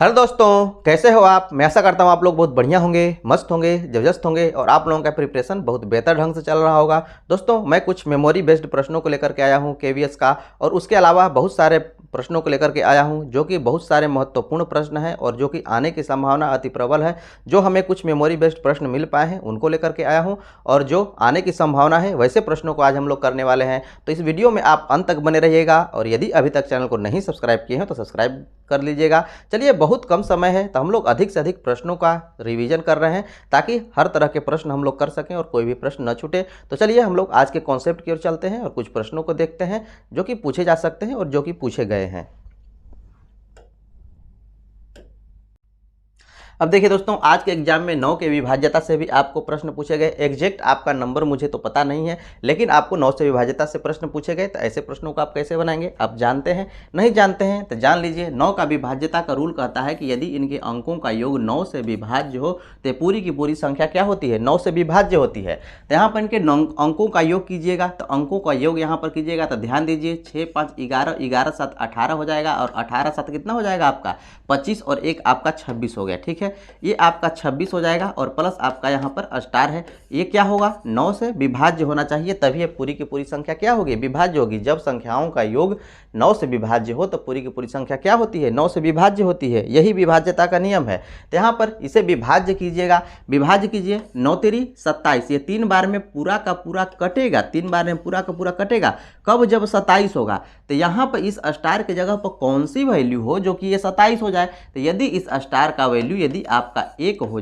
Hello दोस्तों, कैसे हो आप। मैं आशा करता हूँ आप लोग बहुत बढ़िया होंगे, मस्त होंगे, जबरदस्त होंगे और आप लोगों का प्रिपरेशन बहुत बेहतर ढंग से चल रहा होगा। दोस्तों, मैं कुछ मेमोरी बेस्ड प्रश्नों को लेकर के आया हूँ केवीएस का, और उसके अलावा बहुत सारे प्रश्नों को लेकर के आया हूँ जो कि बहुत सारे महत्वपूर्ण प्रश्न हैं और जो कि आने की संभावना अति प्रबल है। जो हमें कुछ मेमोरी बेस्ड प्रश्न मिल पाए हैं उनको लेकर के आया हूँ, और जो आने की संभावना है वैसे प्रश्नों को आज हम लोग करने वाले हैं। तो इस वीडियो में आप अंत तक बने रहिएगा, और यदि अभी तक चैनल को नहीं सब्सक्राइब किए हैं तो सब्सक्राइब कर लीजिएगा। चलिए, बहुत कम समय है तो हम लोग अधिक से अधिक प्रश्नों का रिवीजन कर रहे हैं ताकि हर तरह के प्रश्न हम लोग कर सकें और कोई भी प्रश्न न छूटे। तो चलिए हम लोग आज के कॉन्सेप्ट की ओर चलते हैं और कुछ प्रश्नों को देखते हैं जो कि पूछे जा सकते हैं और जो कि पूछे गए हैं। अब देखिए दोस्तों, आज के एग्जाम में 9 के विभाज्यता से भी आपको प्रश्न पूछे गए। एग्जैक्ट आपका नंबर मुझे तो पता नहीं है, लेकिन आपको 9 से विभाज्यता से प्रश्न पूछे गए। तो ऐसे प्रश्नों को आप कैसे बनाएंगे, आप जानते हैं? नहीं जानते हैं तो जान लीजिए। 9 का विभाज्यता का रूल कहता है कि यदि इनके अंकों का योग 9 से विभाज्य हो तो पूरी की पूरी संख्या क्या होती है, 9 से विभाज्य होती है। तो यहाँ पर इनके अंकों का योग कीजिएगा, तो अंकों का योग यहाँ पर कीजिएगा तो ध्यान दीजिए, 6 5 11, 11 7 18 हो जाएगा, और 18 7 कितना हो जाएगा आपका 25, और एक आपका 26 हो गया। ठीक है, ये आपका 26 हो जाएगा, और प्लस आपका यहाँ पर स्टार है। ये क्या होगा, 9 से विभाज्य होना चाहिए, तभी ये पूरी की पूरी संख्या क्या होगी, विभाज्य होगी। जब संख्याओं का योग 9 से विभाज्य हो तो पूरी की पूरी संख्या क्या होती है, 9 से विभाज्य होती है। यही विभाज्यता का नियम है। तो यहाँ पर इसे विभाज्य कीजिएगा, विभाज्य कीजिए। 9 तेरी 27, ये 3 बार में पूरा का पूरा कटेगा, 3 बार में पूरा का पूरा कटेगा। कब, जब 27 होगा। तो यहाँ पर इस स्टार के जगह पर कौन सी वैल्यू हो जो कि ये 27 हो जाए। तो यदि इस स्टार का वैल्यू यदि आपका 1 हो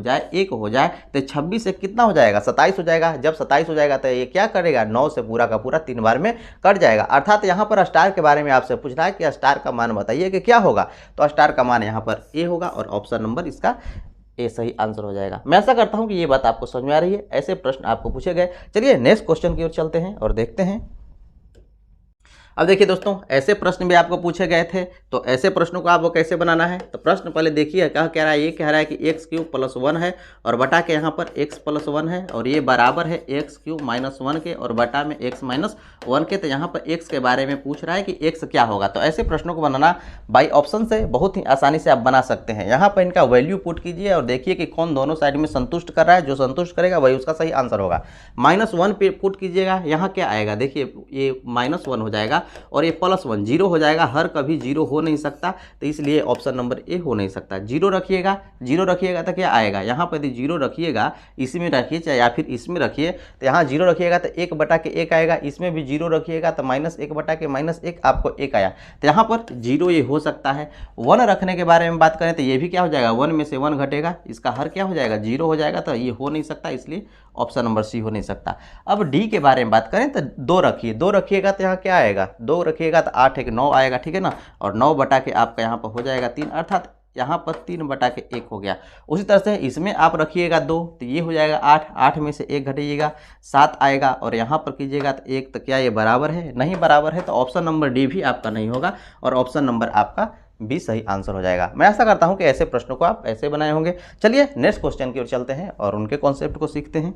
जाए तो 26 से कितना हो जाएगा, 27 हो जाएगा। जब 27 हो जाएगा तो ये क्या करेगा, 9 से पूरा का पूरा 3 बार में कट जाएगा। अर्थात यहाँ पर स्टार के बारे में आपसे पूछ रहा है कि स्टार का मान बताइए कि क्या होगा। तो स्टार का मान यहाँ पर ए होगा, और ऑप्शन नंबर इसका ए सही आंसर हो जाएगा। मैं ऐसा करता हूँ कि ये बात आपको समझ में आ रही है। ऐसे प्रश्न आपको पूछे गए। चलिए नेक्स्ट क्वेश्चन की ओर चलते हैं और देखते हैं। अब देखिए दोस्तों, ऐसे प्रश्न भी आपको पूछे गए थे, तो ऐसे प्रश्नों को आपको कैसे बनाना है। तो प्रश्न पहले देखिए क्या कह रहा है। ये कह रहा है कि x³ + 1 है, और बटा के यहाँ पर x + 1 है, और ये बराबर है x³ - 1 के, और बटा में x - 1 के। तो यहाँ पर x के बारे में पूछ रहा है कि x क्या होगा। तो ऐसे प्रश्नों को बनाना बाई ऑप्शन से बहुत ही आसानी से आप बना सकते हैं। यहाँ पर इनका वैल्यू पुट कीजिए और देखिए कि कौन दोनों साइड में संतुष्ट कर रहा है। जो संतुष्ट करेगा वही उसका सही आंसर होगा। -1 पे पुट कीजिएगा, यहाँ क्या आएगा, देखिए ये -1 हो जाएगा, और ये +1 0 हो जाएगा। हर कभी 0 हो नहीं सकता, तो इसलिए ऑप्शन नंबर ए हो नहीं सकता। 0 रखिएगा तो क्या आएगा, यहाँ पर यदि 0 रखिएगा, इसमें रखिए चाहे या फिर इसमें रखिए, तो यहाँ 0 रखिएगा तो 1/1 आएगा। इसमें भी 0 रखिएगा तो -1/-1 आपको 1 आया। तो यहाँ पर 0 ये हो सकता है। 1 रखने के बारे में बात करें तो ये भी क्या हो जाएगा, 1 में से 1 घटेगा, इसका हर क्या हो जाएगा, 0 हो जाएगा। तो ये हो नहीं सकता, इसलिए ऑप्शन नंबर सी हो नहीं सकता। अब डी के बारे में बात करें तो 2 रखिए, 2 रखिएगा तो यहाँ क्या आएगा, 2 रखिएगा तो 8 एक 9 आएगा। ठीक है ना, और 9 बटा के आपका यहाँ पर हो जाएगा 3, अर्थात यहाँ पर 3/1 हो गया। उसी तरह से इसमें आप रखिएगा 2, तो ये हो जाएगा 8, 8 में से 1 घटाइएगा 7 आएगा, और यहाँ पर कीजिएगा तो 1, तो क्या ये बराबर है, नहीं बराबर है। तो ऑप्शन नंबर डी भी आपका नहीं होगा, और ऑप्शन नंबर आपका बी सही आंसर हो जाएगा। मैं ऐसा करता हूं कि ऐसे प्रश्नों को आप ऐसे बनाए होंगे। चलिए नेक्स्ट क्वेश्चन की ओर चलते हैं और उनके कॉन्सेप्ट को सीखते हैं।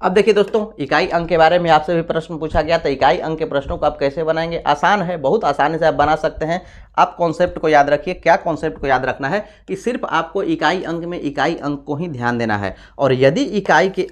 अब देखिए दोस्तों, इकाई अंक के बारे में आपसे भी प्रश्न पूछा गया। तो इकाई अंक के प्रश्नों को आप कैसे बनाएंगे, आसान है, बहुत आसानी से आप बना सकते हैं। आप कॉन्सेप्ट को याद रखिए। क्या कॉन्सेप्ट को याद रखना है कि सिर्फ आपको इकाई अंक में इकाई अंक को ही ध्यान देना है, और यदि इकाई के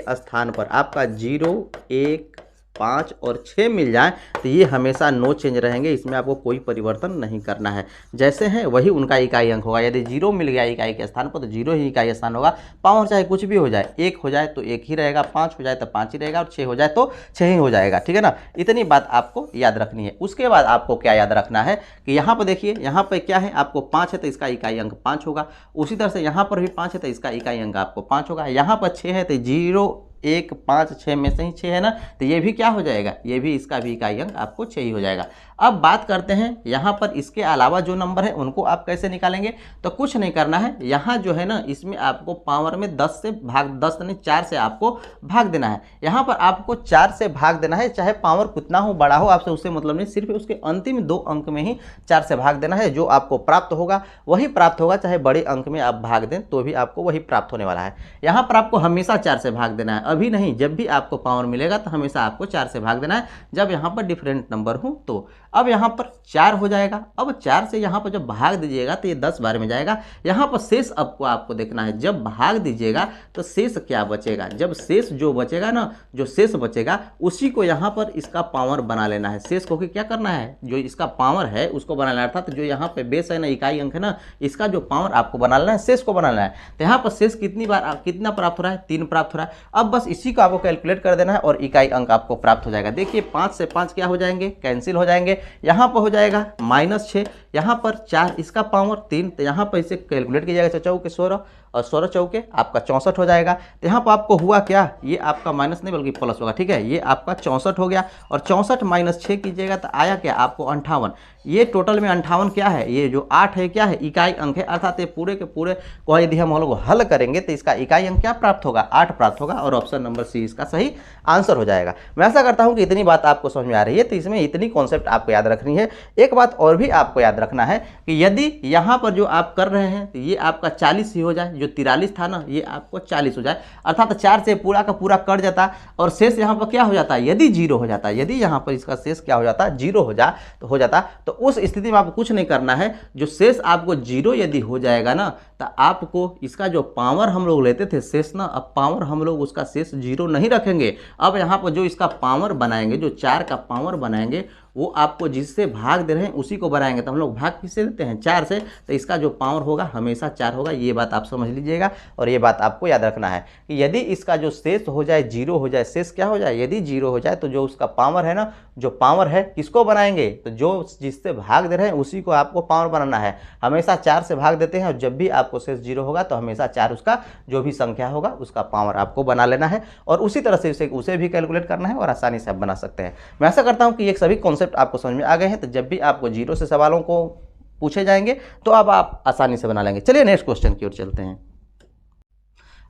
स्थान पर आपका 0 1 5 और 6 मिल जाए तो ये हमेशा नो चेंज रहेंगे। इसमें आपको कोई परिवर्तन नहीं करना है, जैसे हैं वही उनका इकाई अंक होगा। यदि 0 मिल गया इकाई के स्थान पर तो 0 ही इकाई स्थान होगा। 5 चाहे कुछ भी हो जाए, 1 हो जाए तो 1 ही रहेगा, 5 हो जाए तो 5 ही रहेगा, और 6 हो जाए तो 6 ही हो जाएगा। ठीक है ना, इतनी बात आपको याद रखनी है। उसके बाद आपको क्या याद रखना है कि यहाँ पर देखिए, यहाँ पर क्या है, आपको 5 है तो इसका इकाई अंक 5 होगा। उसी तरह से यहाँ पर भी 5 है तो इसका इकाई अंक आपको 5 होगा। यहाँ पर 6 है तो 0 1 5 6 में से ही 6 है ना, तो ये भी क्या हो जाएगा, ये भी इसका भी इकाई अंक आपको 6 ही हो जाएगा। अब बात करते हैं यहाँ पर इसके अलावा जो नंबर है उनको आप कैसे निकालेंगे। तो कुछ नहीं करना है, यहाँ जो है ना इसमें आपको पावर में 10 से भाग 10 नहीं 4 से आपको भाग देना है। यहाँ पर आपको 4 से भाग देना है, चाहे पावर कितना हो बड़ा हो, आपसे उससे मतलब नहीं, सिर्फ उसके अंतिम 2 अंक में ही 4 से भाग देना है। जो आपको प्राप्त होगा वही प्राप्त होगा, चाहे बड़े अंक में आप भाग दें तो भी आपको वही प्राप्त होने वाला है। यहाँ पर आपको हमेशा 4 से भाग देना है, अभी नहीं, जब भी आपको पावर मिलेगा तो हमेशा आपको 4 से भाग देना है, जब यहाँ पर डिफरेंट नंबर हो तो। अब यहाँ पर 4 हो जाएगा। अब 4 से यहाँ पर जब भाग दीजिएगा तो ये 10 बार में जाएगा। यहाँ पर शेष आपको देखना है, जब भाग दीजिएगा तो शेष क्या बचेगा, जब शेष जो बचेगा ना, जो शेष बचेगा उसी को यहाँ पर इसका पावर बना लेना है। शेष को क्या करना है, जो इसका पावर है उसको बना लेना है, अर्थात जो यहाँ पे बेस है ना, इकाई अंक है ना, इसका जो पावर आपको बना लेना है, शेष को बना लेना है। तो यहाँ पर शेष कितना प्राप्त हो रहा है, 3 प्राप्त हो रहा है। अब बस इसी को आपको कैलकुलेट कर देना है और इकाई अंक आपको प्राप्त हो जाएगा। देखिए 5 से 5 क्या हो जाएंगे, कैंसिल हो जाएंगे। यहाँ पर हो जाएगा -6, यहाँ पर 4, इसका पावर 3, तो यहाँ पर इसे कैलकुलेट कीजिएगा, 4 के 16 और 16 चौके आपका 64 हो जाएगा। तो यहाँ पर आपको हुआ क्या, ये आपका माइनस नहीं बल्कि प्लस होगा, ठीक है। ये आपका 64 हो गया और 64 - 6 कीजिएगा तो आया क्या आपको 58। ये टोटल में 58 क्या है, ये जो 8 है क्या है, इकाई अंक है, अर्थात ये पूरे के पूरे को यदि हम लोग हल करेंगे तो इसका इकाई अंक क्या प्राप्त होगा, 8 प्राप्त होगा और ऑप्शन नंबर सी इसका सही आंसर हो जाएगा। मैं ऐसा करता हूँ कि इतनी बात आपको समझ में आ रही है, तो इसमें इतनी कॉन्सेप्ट आपको याद रखनी है। एक बात और भी आपको याद रखना है कि यदि यहाँ पर जो आप कर रहे हैं तो ये आपका 40 ही हो जाए, जो 43 था ना ये आपको 40 हो जाए, अर्थात 4 से पूरा का पूरा कट जाता और शेष यहाँ पर क्या हो जाता है, यदि 0 हो जाता है, यदि यहाँ पर इसका शेष क्या हो जाता है, 0 हो जाता तो उस स्थिति में आपको कुछ नहीं करना है। जो शेष आपको 0 यदि हो जाएगा ना तो आपको इसका जो पावर हम लोग लेते थे शेष ना, अब पावर हम लोग उसका शेष 0 नहीं रखेंगे। अब यहाँ पर जो इसका पावर बनाएंगे, जो 4 का पावर बनाएंगे, वो आपको जिससे भाग दे रहे हैं उसी को बनाएंगे। तो हम लोग भाग किससे देते हैं, 4 से, तो इसका जो पावर होगा हमेशा 4 होगा। ये बात आप समझ लीजिएगा और ये बात आपको याद रखना है कि यदि इसका जो शेष हो जाए 0 हो जाए, शेष क्या हो जाए, यदि 0 हो जाए तो जो उसका पावर है ना, जो पावर है किसको बनाएंगे, तो जो जिससे भाग दे रहे हैं उसी को आपको पावर बनाना है। हमेशा 4 से भाग देते हैं और जब भी आपको शेष 0 होगा तो हमेशा 4 उसका जो भी संख्या होगा उसका पावर आपको बना लेना है और उसी तरह से उसे भी कैलकुलेट करना है और आसानी से आप बना सकते हैं। मैं ऐसा करता हूँ कि ये सभी कॉन्सेप्ट आपको समझ में आ गए हैं, तो जब भी आपको 0 से सवालों को पूछे जाएंगे तो अब आप आसानी से बना लेंगे। चलिए नेक्स्ट क्वेश्चन की ओर चलते हैं।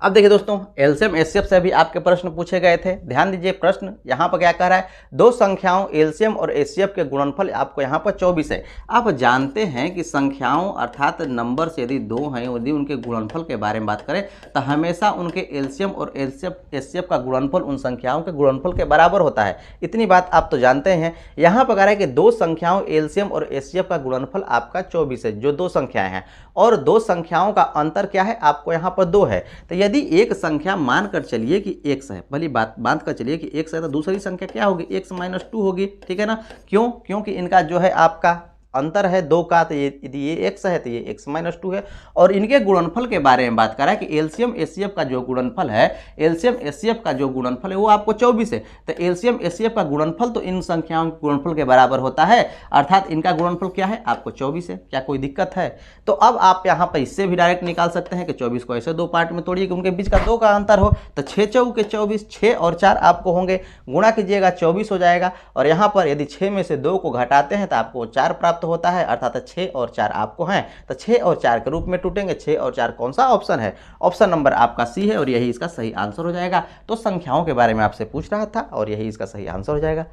अब देखिए दोस्तों, एलसीएम एचसीएफ से भी आपके प्रश्न पूछे गए थे। ध्यान दीजिए, प्रश्न यहाँ पर क्या कह रहा है, दो संख्याओं एलसीएम और एचसीएफ के गुणनफल आपको यहाँ पर 24 है। आप जानते हैं कि संख्याओं अर्थात नंबर से यदि 2 हैं, यदि उनके गुणनफल के बारे में बात करें तो हमेशा उनके एलसीएम और एचसीएफ का गुणनफल उन संख्याओं के गुणनफल के बराबर होता है। इतनी बात आप तो जानते हैं। यहाँ पर कह रहा है कि दो संख्याओं एलसीएम और एचसीएफ का गुणनफल आपका 24 है, जो दो संख्याएं हैं, और दो संख्याओं का अंतर क्या है, आपको यहाँ पर 2 है। तो यदि एक संख्या मानकर चलिए कि x है, भली बात बांधकर चलिए कि x है, तो दूसरी संख्या क्या होगी, x - 2 होगी, ठीक है ना। क्यों, क्योंकि इनका जो है आपका अंतर है 2 का, तो यदि ये x है तो ये x - 2 है। और इनके गुणनफल के बारे में बात कर रहा है कि एलसीएम एचसीएफ का जो गुणनफल है, एलसीएम एचसीएफ का जो गुणनफल है वो आपको 24 है। तो एलसीएम एचसीएफ का गुणनफल तो इन संख्याओं के गुणनफल के बराबर होता है, अर्थात इनका गुणनफल क्या है, आपको 24 है। क्या कोई दिक्कत है? तो अब आप यहाँ पर इससे भी डायरेक्ट निकाल सकते हैं कि 24 को ऐसे 2 पार्ट में तोड़िए कि उनके बीच का 2 का अंतर हो, तो 6 चौके 24, 6 और 4 आपको होंगे, गुणा कीजिएगा 24 हो जाएगा। और यहाँ पर यदि 6 में से 2 को घटाते हैं तो आपको 4 प्राप्त होता है, अर्थात 6 और 4 आपको हैं, तो 6 और 4 के रूप में टूटेंगे। 6 और 4 कौन सा ऑप्शन है, ऑप्शन नंबर आपका सी है और यही इसका सही आंसर हो जाएगा। तो संख्याओं के बारे में आपसे पूछ रहा था और यही इसका सही आंसर हो जाएगा।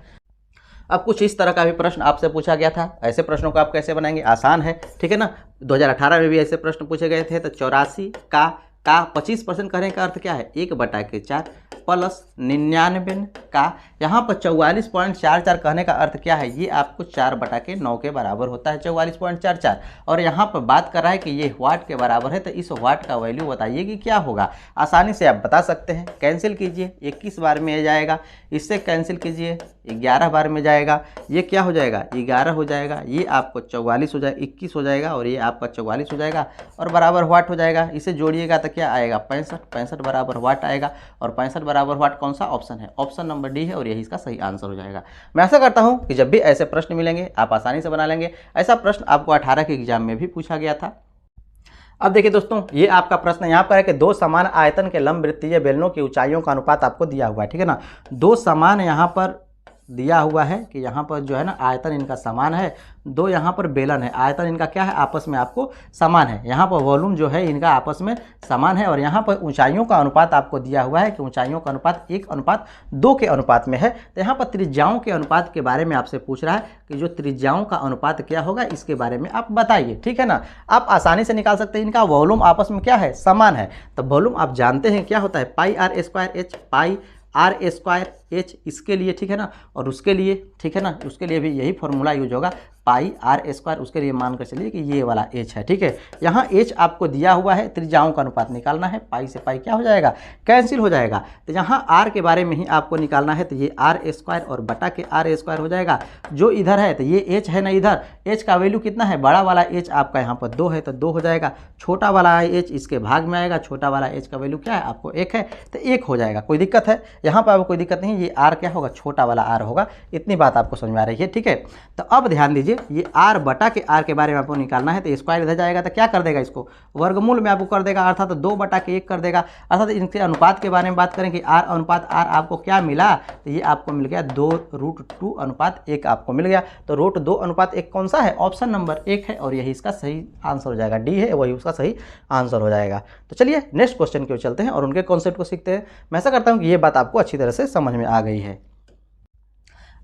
अब कुछ इस तरह का भी प्रश्न आपसे पूछा गया था। ऐसे प्रश्नों को आप कैसे बनाएंगे, आसान है, ठीक है ना। 2018 में भी ऐसे प्रश्न पूछे गए थे। तो 84 का 25% करने का अर्थ क्या है, 1/4 प्लस 99 का यहाँ पर 44.44 कहने का अर्थ क्या है, ये आपको 4/9 के बराबर होता है, 44.44। और यहाँ पर बात कर रहा है कि ये वाट के बराबर है, तो इस वाट का वैल्यू बताइए कि क्या होगा। आसानी से आप बता सकते हैं, कैंसिल कीजिए, 21 बार में जाएगा, इससे कैंसिल कीजिए 11 बार में जाएगा, ये क्या हो जाएगा 11 हो जाएगा, ये आपको 44 हो जाएगा, 21 हो जाएगा और ये आपका 44 हो जाएगा और बराबर वाट हो जाएगा। इसे जोड़िएगा तो क्या आएगा 65 बराबर वाट आएगा। और 65 बराबर वाट कौन सा ऑप्शन है, ऑप्शन नंबर डी है और यही इसका सही आंसर हो जाएगा। मैं ऐसा करता हूं कि जब भी ऐसे प्रश्न मिलेंगे आप आसानी से बना लेंगे। ऐसा प्रश्न आपको 18 के एग्जाम में भी पूछा गया था। अब देखिए दोस्तों, ये आपका प्रश्न यहाँ पर है कि दो समान आयतन के लंब वृत्तीय बेलनों की ऊंचाइयों का अनुपात आपको दिया हुआ है, ठीक है ना। दो समान यहाँ पर दिया हुआ है कि यहाँ पर जो है ना आयतन इनका समान है, दो यहाँ पर बेलन है, आयतन इनका क्या है आपस में आपको समान है, यहाँ पर वॉल्यूम जो है इनका आपस में समान है। और यहाँ पर ऊंचाइयों का अनुपात आपको दिया हुआ है कि ऊंचाइयों का अनुपात 1:2 के अनुपात में है। तो यहाँ पर त्रिज्याओं के अनुपात के बारे में आपसे पूछ रहा है कि जो त्रिज्याओं का अनुपात क्या होगा, इसके बारे में आप बताइए, ठीक है ना। आप आसानी से निकाल सकते हैं, इनका वॉल्यूम आपस में क्या है, समान है। तो वॉल्यूम आप जानते हैं क्या होता है, πr² h, πr² एच इसके लिए, ठीक है ना, और उसके लिए, ठीक है ना, उसके लिए भी यही फॉर्मूला यूज होगा, पाई आर स्क्वायर, उसके लिए मानकर चलिए कि ये वाला एच है, ठीक है। यहाँ एच आपको दिया हुआ है, त्रिज्याओं का अनुपात निकालना है, पाई से पाई क्या हो जाएगा, कैंसिल हो जाएगा। तो यहाँ आर के बारे में ही आपको निकालना है, तो ये आर स्क्वायर और बटा के आर स्क्वायर हो जाएगा। जो इधर है तो ये एच है ना, इधर एच का वैल्यू कितना है, बड़ा वाला एच आपका यहाँ पर 2 है तो 2 हो जाएगा, छोटा वाला एच इसके भाग में आएगा, छोटा वाला एच का वैल्यू क्या है आपको 1 है तो 1 हो जाएगा। कोई दिक्कत है यहाँ पर, आपको कोई दिक्कत नहीं, ये आर क्या होगा, छोटा वाला आर होगा। इतनी बात आपको समझ में आ रही है, ठीक है। तो अब ध्यान दीजिए, ये आर बटा के आर के बारे में आपको निकालना है, तो स्क्वायर इधर जाएगा तो क्या कर देगा, इसको वर्गमूल में आपको कर देगा, अर्थात 2 बटा के 1 कर देगा। अर्थात इनके अनुपात के बारे में बात करें कि आर अनुपात आर आपको क्या मिला, तो ये आपको मिल गया 2√2 अनुपात 1 आपको मिल गया। तो √2 अनुपात 1 कौन सा है, ऑप्शन नंबर 1 है, और यही इसका सही आंसर हो जाएगा, डी है वही उसका सही आंसर हो जाएगा। तो चलिए नेक्स्ट क्वेश्चन की ओर चलते हैं और उनके कॉन्सेप्ट को सीखते हैं। मैं ऐसा करता हूँ कि ये बात आपको अच्छी तरह से समझ में आ गई है।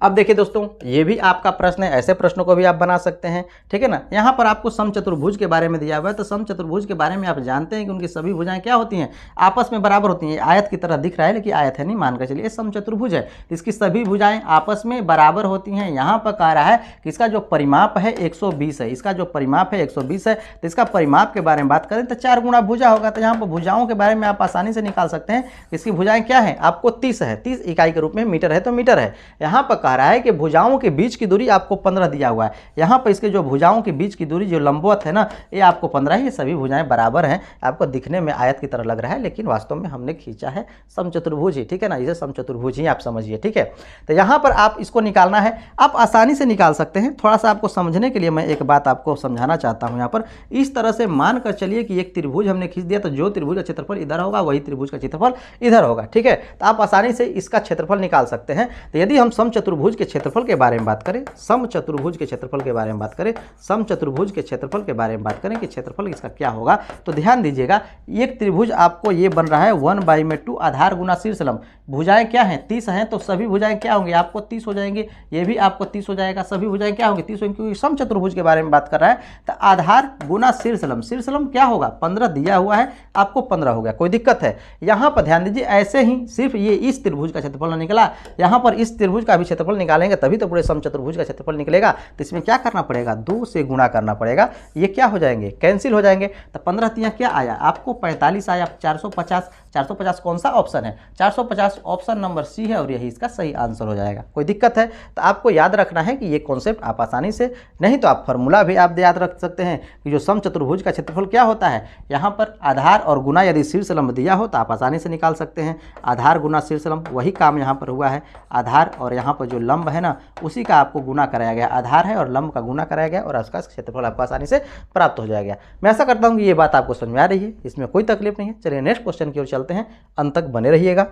अब देखिए दोस्तों, ये भी आपका प्रश्न है, ऐसे प्रश्नों को भी आप बना सकते हैं, ठीक है ना। यहाँ पर आपको समचतुर्भुज के बारे में दिया हुआ है, तो समचतुर्भुज के बारे में आप जानते हैं कि उनकी सभी भुजाएं क्या होती हैं, आपस में बराबर होती हैं। आयत की तरह दिख रहा है लेकिन आयत है नहीं, मानकर चलिए समचतुर्भुज है, इसकी सभी भुजाएं आपस में बराबर होती हैं। यहाँ पर कह रहा है कि इसका जो परिमाप है 120 है, इसका जो परिमाप है 120 है, तो इसका परिमाप के बारे में बात करें तो 4 गुणा भुजा होगा। तो यहाँ पर भुजाओं के बारे में आप आसानी से निकाल सकते हैं। इसकी भुजाएं क्या है, आपको 30 है, 30 इकाई के रूप में, मीटर है तो मीटर है। यहाँ पर कह रहा है कि भुजाओं के बीच की दूरी आपको 15 दिया हुआ है। यहाँ पर इसके जो भुजाओं के बीच की दूरी जो लंबवत है ना, ये आपको 15 है। ये सभी भुजाएं बराबर हैं। आपको दिखने में आयत की तरह लग रहा है लेकिन वास्तव में हमने खींचा है समचतुर्भुज ही, ठीक है ना, इसे समचतुर्भुज ही आप समझिए, ठीक है। तो यहाँ पर आप इसको निकालना है, आप आसानी से निकाल सकते हैं। थोड़ा सा आपको समझने के लिए मैं एक बात आपको समझाना चाहता हूँ। यहाँ पर इस तरह से मान कर चलिए कि एक त्रिभुज हमने खींच दिया, तो जो त्रिभुज का क्षेत्रफल इधर होगा वही त्रिभुज का क्षेत्रफल इधर होगा, ठीक है। तो आप आसानी से इसका क्षेत्रफल निकाल सकते हैं। तो यदि हम समचतुर्भुज के क्षेत्रफल के बारे में बात करें, समचतुर्भुज के क्षेत्रफल के बारे में बात करें, समचतुर्भुज के क्षेत्रफल के बारे में बात करें कि क्षेत्रफल इसका क्या होगा, तो ध्यान दीजिएगा, एक त्रिभुज आपको ये बन रहा है 1/2 आधार गुना शीर्ष लंब। भुजाएं क्या हैं, 30 हैं, तो सभी भुजाएं क्या होंगी, आपको 30 हो जाएंगे, ये भी आपको 30 हो जाएगा, सभी भुजाएं क्या होंगी 30 होंगी, क्योंकि समचतुर्भुज के बारे में बात कर रहा है। तो आधार गुना शीर्ष लंब, शीर्ष लंब क्या होगा, 15 दिया हुआ है, आपको 15 हो गया। कोई दिक्कत है, यहाँ पर ध्यान दीजिए, ऐसे ही सिर्फ ये इस त्रिभुज का क्षेत्रफल निकला, यहाँ पर इस त्रिभुज का भी क्षेत्रफल निकालेंगे तभी तो पूरे समचतुर्भुज का क्षेत्रफल निकलेगा। तो इसमें क्या करना पड़ेगा, 2 से गुणा करना पड़ेगा, ये क्या हो जाएंगे, कैंसिल हो जाएंगे। तो 15 तिया क्या आया, आपको 45 आया, 450। 450 कौन सा ऑप्शन है, 450 ऑप्शन नंबर सी है, और यही इसका सही आंसर हो जाएगा। कोई दिक्कत है, तो आपको याद रखना है कि ये कॉन्सेप्ट आप आसानी से, नहीं तो आप फॉर्मूला भी आप याद रख सकते हैं कि जो समचतुर्भुज का क्षेत्रफल क्या होता है, यहाँ पर आधार और गुना यदि शीर्ष लंब दिया हो तो आप आसानी से निकाल सकते हैं। आधार गुना शीर्ष लंब, वही काम यहाँ पर हुआ है। आधार और यहाँ पर जो लंब है ना, उसी का आपको गुना कराया गया, आधार है और लंब का गुना कराया गया, और उसका क्षेत्रफल आपको आसानी से प्राप्त हो जाएगा। मैं ऐसा करता हूँ कि ये बात आपको समझ में आ रही है, इसमें कोई तकलीफ नहीं है। चलिए नेक्स्ट क्वेश्चन की ओर चलते हैं, अंत तक बने रहिएगा।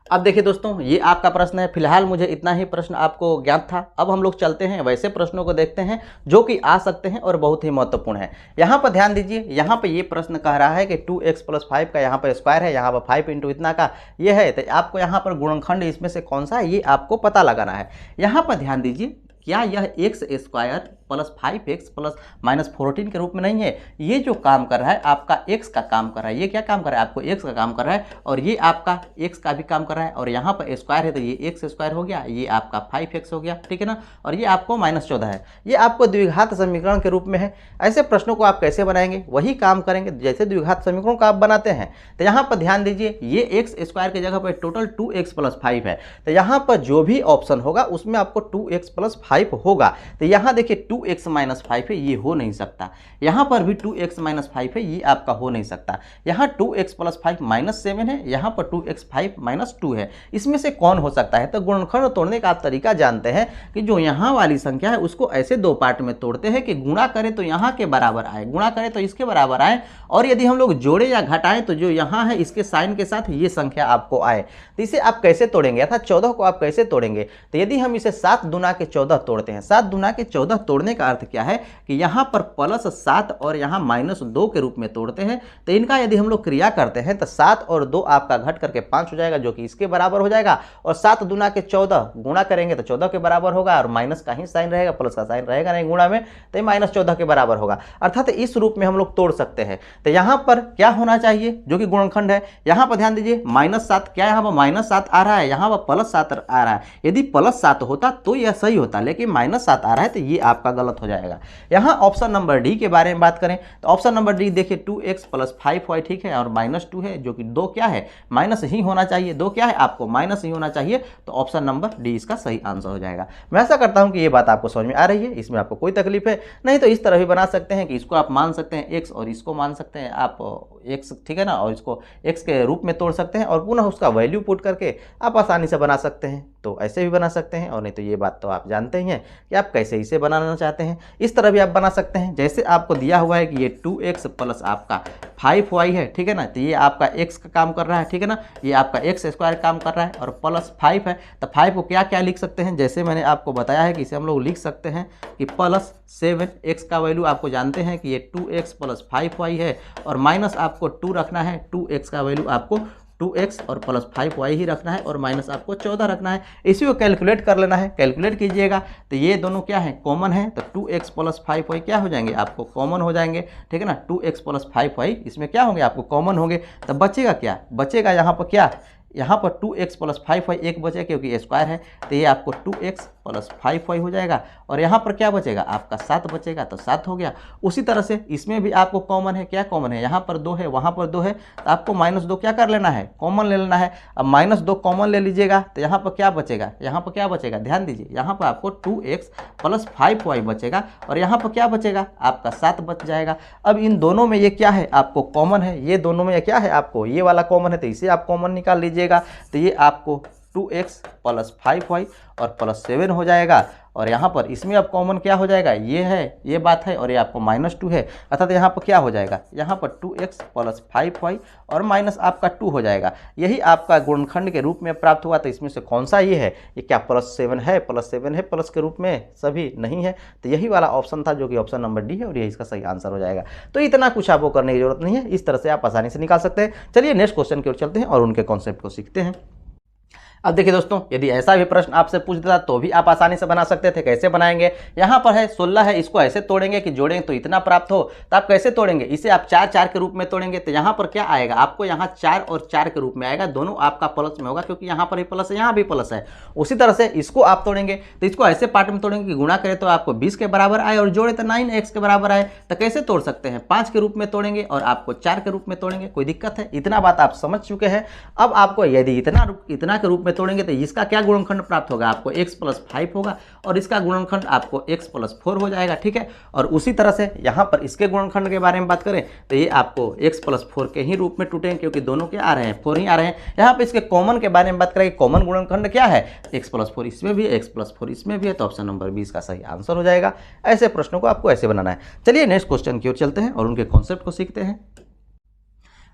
अब देखिए दोस्तों, ये आपका प्रश्न है। फिलहाल मुझे इतना ही प्रश्न आपको ज्ञात था। अब हम लोग चलते हैं वैसे प्रश्नों को देखते हैं जो कि आ सकते हैं और बहुत ही महत्वपूर्ण है। यहाँ पर ध्यान दीजिए, यहाँ पर ये प्रश्न कह रहा है कि 2x + 5 का यहाँ पर स्क्वायर है, यहाँ पर 5 × इतना का ये है, तो आपको यहाँ पर गुणनखंड इसमें से कौन सा है ये आपको पता लगाना है। यहाँ पर ध्यान दीजिए, क्या यह x² + 5x ± 14 के रूप में नहीं है। ये जो काम कर रहा है आपका x का काम कर रहा है। ये क्या काम कर रहा है, आपको x का काम कर रहा है, और ये आपका x का भी काम कर रहा है, और यहाँ पर स्क्वायर है तो ये x² हो गया, ये आपका 5x हो गया, ठीक है ना, और ये आपको -14 है। ये आपको द्विघात समीकरण के रूप में है। ऐसे प्रश्नों को आप कैसे बनाएंगे, वही काम करेंगे जैसे द्विघात समीकरणों का आप बनाते हैं। तो यहाँ पर ध्यान दीजिए, ये x² की जगह पर टोटल 2x + 5 है, तो यहाँ पर जो भी ऑप्शन होगा उसमें आपको 2x + 5 होगा। तो यहाँ देखिए 2x - 5 है, ये हो नहीं सकता। यहाँ पर भी 2x - 5 है, ये आपका हो नहीं सकता। यहाँ 2x + 5 -7 है, यहाँ पर 2x 5 - 2 है। इसमें से कौन हो सकता है, तो गुणनखंड तोड़ने का आप तरीका जानते हैं कि जो यहाँ वाली संख्या है उसको ऐसे 2 पार्ट में तोड़ते हैं कि गुणा करें तो यहाँ के बराबर आए, गुणा करें तो इसके बराबर आए, और यदि हम लोग जोड़े या घटाएं तो जो यहाँ है इसके साइन के साथ ये संख्या आपको आए। तो इसे आप कैसे तोड़ेंगे, अर्थात 14 को आप कैसे तोड़ेंगे। तो यदि हम इसे 7 दूना के 14 तोड़ते हैं। 7 दूना के 14 तोड़ने का अर्थ क्या है कि यहाँ पर +7 और यहाँ -2 के रूप में तोड़ते हैं। तो इनका यदि हम लोग क्रिया करते हैं तो 7 और 2 आपका घट करके 5 हो जाएगा, जो कि इसके बराबर हो जाएगा। और 7 दूना के 14 गुणा करेंगे तो 14 के बराबर होगा, और माइनस का ही साइन रहेगा, प्लस का साइन रहेगा नहीं गुणा में, तो ये -14 के बराबर होगा। अर्थात इस रूप में हम लोग तोड़ सकते हैं। तो यहाँ पर क्या होना चाहिए, जो कि गुणनखंड है, यहाँ पर ध्यान दीजिए -7, क्या यहाँ पर -7 आ रहा है, यहाँ पर +7 आ रहा है। यदि +7 होता तो यह सही होता, लेकिन -7 आ रहा है तो ये आपका गलत हो जाएगा। यहाँ ऑप्शन नंबर डी के बारे में बात करें तो ऑप्शन नंबर डी देखिए 2x + 5y, ठीक है, और -2 है, जो कि 2 क्या है, माइनस ही होना चाहिए। 2 क्या है, आपको माइनस ही होना चाहिए, तो ऑप्शन नंबर डी इसका सही आंसर हो जाएगा। मैं ऐसा करता हूं कि ये बात आपको समझ में आ रही है, इसमें आपको कोई तकलीफ है नहीं, तो इस तरह भी बना सकते हैं कि इसको आप मान सकते हैं x और इसको मान सकते हैं आप x, ठीक है ना, और इसको x के रूप में तोड़ सकते हैं और पुनः उसका वैल्यू पुट करके आप आसानी से बना सकते हैं। तो ऐसे भी बना सकते हैं, और नहीं तो ये बात तो आप जानते ही हैं कि आप कैसे इसे बनाना चाहते हैं, इस तरह भी आप बना सकते हैं। जैसे आपको दिया हुआ है कि ये 2x + आपका 5y है, ठीक है ना, तो ये आपका x का काम कर रहा है, ठीक है ना, ये आपका x² काम कर रहा है, और +5 है। तो 5 को क्या क्या लिख सकते हैं, जैसे मैंने आपको बताया है कि इसे हम लोग लिख सकते हैं कि +7, x का वैल्यू आपको जानते हैं कि ये 2x + 5y है, और माइनस आपको 2 रखना है, 2x का वैल्यू आपको 2x और +5y ही रखना है, और माइनस आपको 14 रखना है। इसी को कैलकुलेट कर लेना है। कैलकुलेट कीजिएगा तो ये दोनों क्या है, कॉमन है, तो 2x + 5y क्या हो जाएंगे, आपको कॉमन हो जाएंगे, ठीक है ना। 2x + 5y इसमें क्या होंगे, आपको कॉमन होंगे, तो बचेगा क्या, बचेगा यहाँ पर क्या, यहाँ पर 2x + 5y एक बचे क्योंकि स्क्वायर है, तो ये आपको 2x + 5y हो जाएगा, और यहाँ पर क्या बचेगा, आपका 7 बचेगा, तो 7 हो गया। उसी तरह से इसमें भी आपको कॉमन है, क्या कॉमन है, यहाँ पर 2 है, वहाँ पर 2 है, तो आपको -2 क्या कर लेना है, कॉमन ले लेना है। अब -2 कॉमन ले लीजिएगा तो यहाँ पर क्या बचेगा, यहाँ पर क्या बचेगा, ध्यान दीजिए, यहाँ पर आपको 2x + 5y बचेगा, और यहाँ पर क्या बचेगा, आपका 7 बच जाएगा। अब इन दोनों में ये क्या है, आपको कॉमन है, ये दोनों में क्या है, आपको ये वाला कॉमन है, तो इसे आप कॉमन निकाल लीजिए। तो ये आपको 2x + 5y और +7 हो जाएगा, और यहाँ पर इसमें अब कॉमन क्या हो जाएगा, ये है, ये बात है, और ये आपको -2 है, अर्थात यहाँ पर क्या हो जाएगा, यहाँ पर 2x + 5y और माइनस आपका 2 हो जाएगा। यही आपका गुणनखंड के रूप में प्राप्त हुआ। तो इसमें से कौन सा ये है, ये क्या +7 है, +7 है, प्लस के रूप में सभी नहीं है, तो यही वाला ऑप्शन था, जो कि ऑप्शन नंबर डी है, और यही इसका सही आंसर हो जाएगा। तो इतना कुछ आपको करने की जरूरत नहीं है, इस तरह से आप आसानी से निकाल सकते हैं। चलिए नेक्स्ट क्वेश्चन की ओर चलते हैं और उनके कॉन्सेप्ट को सीखते हैं। अब देखिए दोस्तों, यदि ऐसा भी प्रश्न आपसे पूछ देता तो भी आप आसानी से बना सकते थे। कैसे बनाएंगे, यहाँ पर है 16 है, इसको ऐसे तोड़ेंगे कि जोड़ेंगे तो इतना प्राप्त हो, तो आप कैसे तोड़ेंगे, इसे आप 4 के रूप में तोड़ेंगे, तो यहाँ पर क्या आएगा, आपको यहाँ 4 और 4 के रूप में आएगा, दोनों आपका प्लस में होगा, क्योंकि यहाँ पर भी प्लस है, यहाँ भी प्लस है। उसी तरह से इसको आप तोड़ेंगे तो इसको ऐसे पार्ट में तोड़ेंगे कि गुणा करें तो आपको 20 के बराबर आए, और जोड़े तो 9x के बराबर आए। तो कैसे तोड़ सकते हैं, 5 के रूप में तोड़ेंगे और आपको 4 के रूप में तोड़ेंगे, कोई दिक्कत है, इतना बात आप समझ चुके हैं। अब आपको यदि इतना के रूप में तोड़ेंगे तो इसका क्या गुणनखंड प्राप्त होगा, आपको x + 5 होगा, और इसका गुणनखंड आपको x + 4 हो जाएगा, ठीक है। और उसी तरह से यहाँ पर इसके गुणनखंड के बारे में बात करें तो ये आपको x + 4 के ही रूप में टूटेंगे, क्योंकि दोनों के आ रहे हैं, 4 ही आ रहे हैं। यहाँ पर इसके कॉमन के बारे में बात करें, कॉमन गुणनखंड क्या है, x + 4 इसमें भी है, x + 4 इसमें भी है, तो ऑप्शन नंबर 20 का सही आंसर हो जाएगा। ऐसे प्रश्नों को आपको ऐसे बनाना है। चलिए नेक्स्ट क्वेश्चन की ओर चलते हैं और उनके कॉन्सेप्ट को सीखते हैं।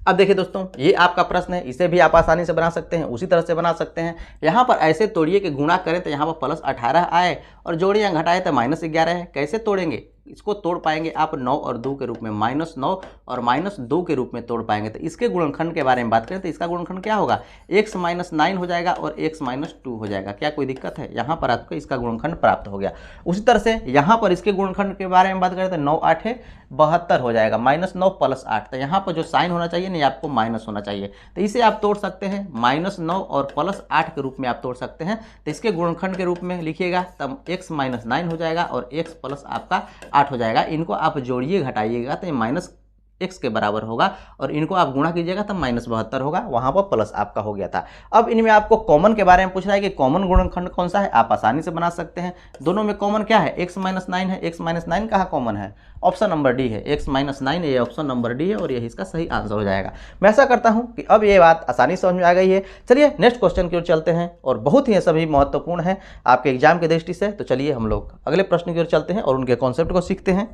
अब देखिए दोस्तों, ये आपका प्रश्न है, इसे भी आप आसानी से बना सकते हैं, उसी तरह से बना सकते हैं। यहाँ पर ऐसे तोड़िए कि गुणा करें तो यहाँ पर +18 आए, और जोड़िए घटाए तो -11 है। कैसे तोड़ेंगे, इसको तोड़ पाएंगे आप 9 और 2 के रूप में, -9 और -2 के रूप में तोड़ पाएंगे। तो इसके गुणनखंड के बारे में बात करें तो इसका गुणनखंड क्या होगा, x - 9 हो जाएगा और x - 2 हो जाएगा। क्या कोई दिक्कत है, यहाँ पर आपको इसका गुणनखंड प्राप्त हो गया। उसी तरह से यहाँ पर इसके गुणनखंड के बारे में बात करें तो 9 8 है 72 हो जाएगा, -9 + 8, तो यहाँ पर जो साइन होना चाहिए नहीं, आपको माइनस होना चाहिए। तो इसे आप तोड़ सकते हैं, -9 और +8 के रूप में आप तोड़ सकते हैं। तो इसके गुणनखंड के रूप में लिखिएगा तब x - 9 हो जाएगा और x + आपका 8 हो जाएगा। इनको आप जोड़िए घटाइएगा तो ये -x के बराबर होगा, और इनको आप गुणा कीजिएगा तब -72 होगा, वहां पर प्लस आपका हो गया था। अब इनमें आपको कॉमन के बारे में पूछ रहा है कि कॉमन गुणनखंड कौन सा है, आप आसानी से बना सकते हैं। दोनों में कॉमन क्या है, x - 9 है, x - 9 कहाँ कॉमन है, ऑप्शन नंबर डी है, x - 9 ये ऑप्शन नंबर डी है, और यही इसका सही आंसर हो जाएगा। मैं ऐसा करता हूं कि अब ये बात आसानी समझ में आ गई है। चलिए नेक्स्ट क्वेश्चन की ओर चलते हैं, और बहुत ही सभी महत्वपूर्ण है आपके एग्जाम की दृष्टि से। तो चलिए हम लोग अगले प्रश्न की ओर चलते हैं और उनके कॉन्सेप्ट को सीखते हैं।